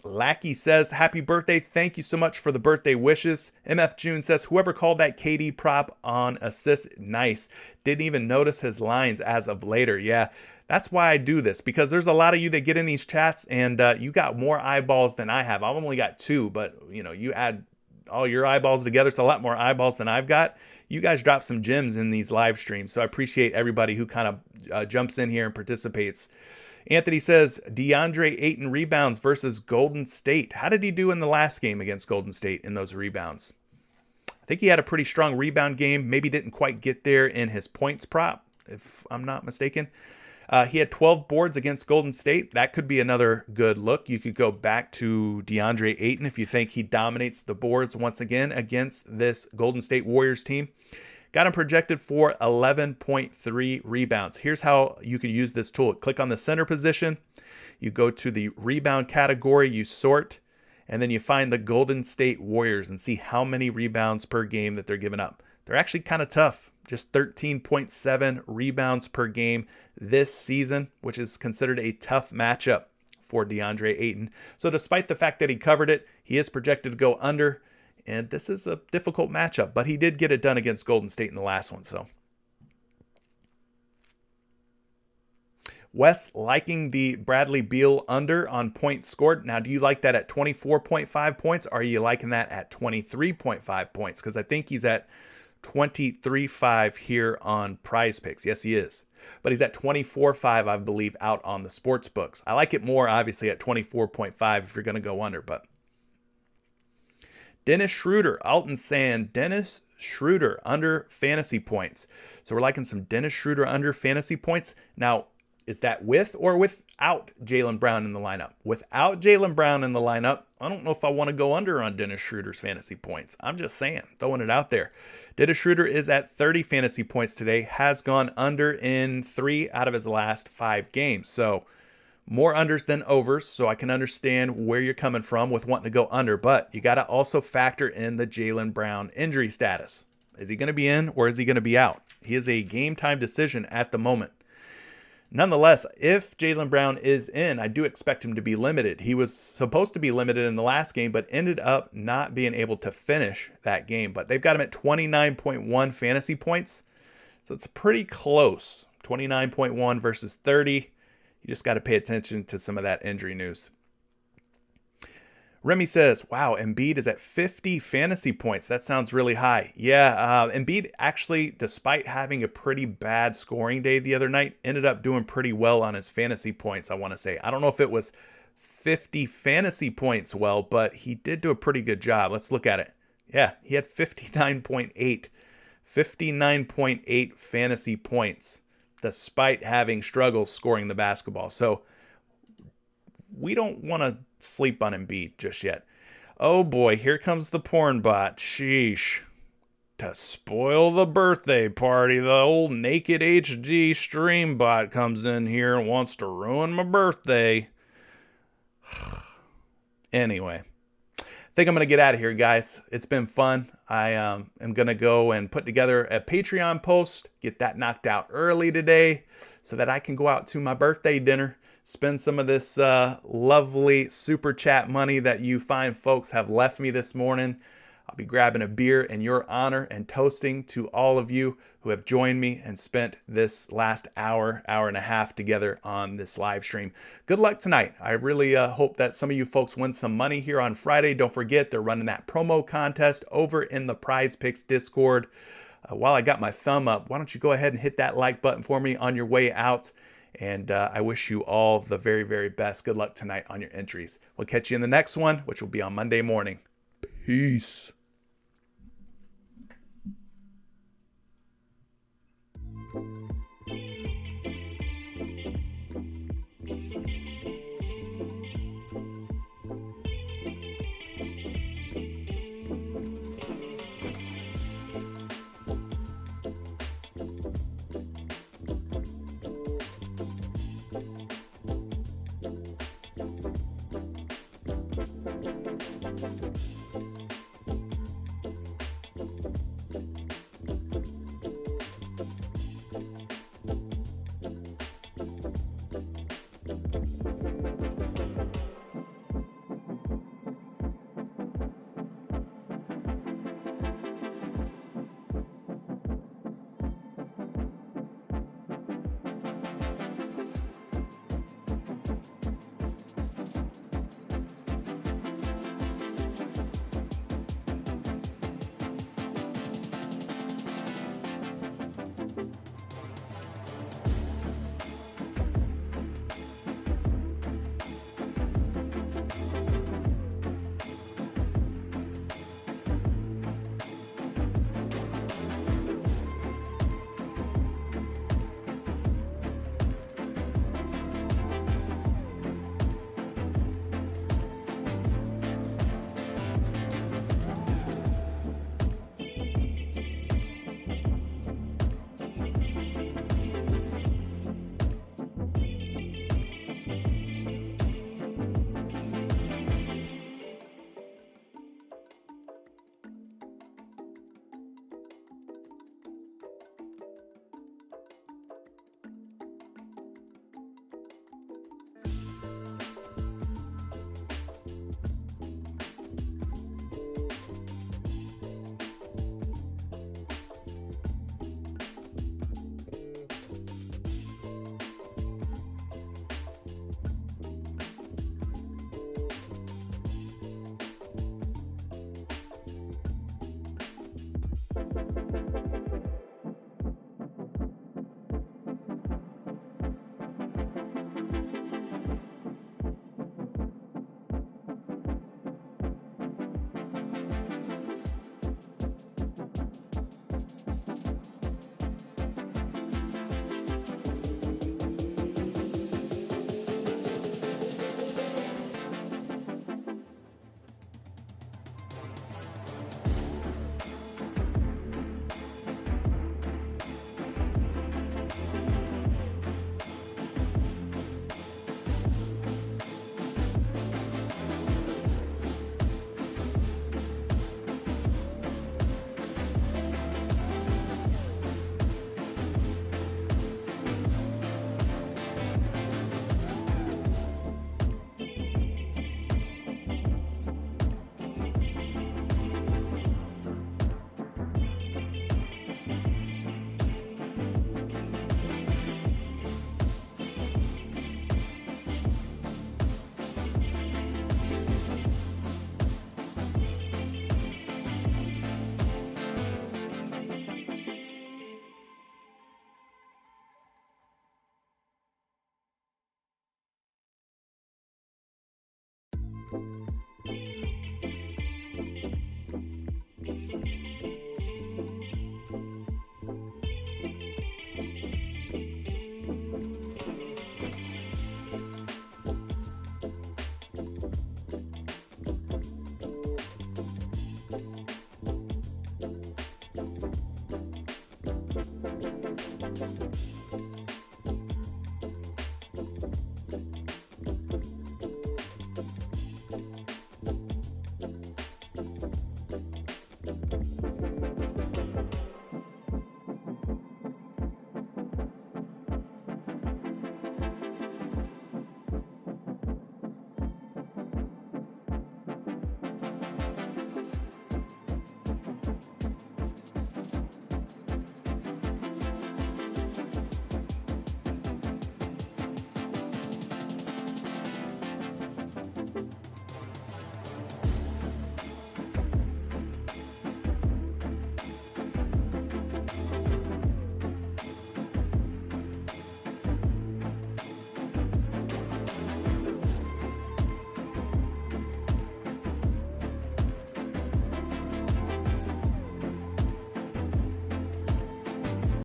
Lackey says, happy birthday. Thank you so much for the birthday wishes. MF June says, whoever called that KD prop on assist, nice. Didn't even notice his lines as of later. Yeah, that's why I do this, because there's a lot of you that get in these chats and you got more eyeballs than I have. I've only got 2, but you add all your eyeballs together, it's a lot more eyeballs than I've got. You guys drop some gems in these live streams, so I appreciate everybody who kind of jumps in here and participates. Anthony says, DeAndre Ayton rebounds versus Golden State. How did he do in the last game against Golden State in those rebounds? I think he had a pretty strong rebound game. Maybe didn't quite get there in his points prop, if I'm not mistaken. He had 12 boards against Golden State. That could be another good look. You could go back to DeAndre Ayton if you think he dominates the boards once again against this Golden State Warriors team. Got him projected for 11.3 rebounds. Here's how you could use this tool. Click on the center position. You go to the rebound category, you sort, and then you find the Golden State Warriors and see how many rebounds per game that they're giving up. They're actually kind of tough. Just 13.7 rebounds per game this season, which is considered a tough matchup for DeAndre Ayton. So despite the fact that he covered it, he is projected to go under. And this is a difficult matchup, but he did get it done against Golden State in the last one. So Wes liking the Bradley Beal under on points scored. Now, do you like that at 24.5 points? Or are you liking that at 23.5 points? Because I think he's at 23.5 here on PrizePicks. Yes, he is. But he's at 24.5, I believe, out on the sports books. I like it more, obviously, at 24.5 if you're going to go under. But Dennis Schroeder, Alton Sand, Dennis Schroeder under fantasy points. So we're liking some Dennis Schroeder under fantasy points. Now, is that with or without Jaylen Brown in the lineup? Without Jaylen Brown in the lineup, I don't know if I want to go under on Dennis Schroeder's fantasy points. I'm just saying, throwing it out there. Dennis Schroeder is at 30 fantasy points today, has gone under in 3 out of his last 5 games. So more unders than overs, so I can understand where you're coming from with wanting to go under, but you got to also factor in the Jaylen Brown injury status. Is he going to be in or is he going to be out? He is a game time decision at the moment. Nonetheless, if Jaylen Brown is in, I do expect him to be limited. He was supposed to be limited in the last game, but ended up not being able to finish that game. But they've got him at 29.1 fantasy points, so it's pretty close. 29.1 versus 30. You just got to pay attention to some of that injury news. Remy says, wow, Embiid is at 50 fantasy points. That sounds really high. Yeah, Embiid actually, despite having a pretty bad scoring day the other night, ended up doing pretty well on his fantasy points, I want to say. I don't know if it was 50 fantasy points well, but he did do a pretty good job. Let's look at it. Yeah, he had 59.8 fantasy points, despite having struggles scoring the basketball. So we don't want to sleep on Embiid just yet. Oh boy, here comes the porn bot. Sheesh. To spoil the birthday party, the old naked HD stream bot comes in here and wants to ruin my birthday. Anyway, think I'm going to get out of here, guys. It's been fun. I am going to go and put together a Patreon post, get that knocked out early today so that I can go out to my birthday dinner, spend some of this lovely super chat money that you fine folks have left me this morning. I'll be grabbing a beer in your honor and toasting to all of you who have joined me and spent this last hour and a half together on this live stream. Good luck tonight. I really hope that some of you folks win some money here on Friday. Don't forget, they're running that promo contest over in the PrizePicks Discord. While I got my thumb up, why don't you go ahead and hit that like button for me on your way out. And I wish you all the very, very best. Good luck tonight on your entries. We'll catch you in the next one, which will be on Monday morning. Peace.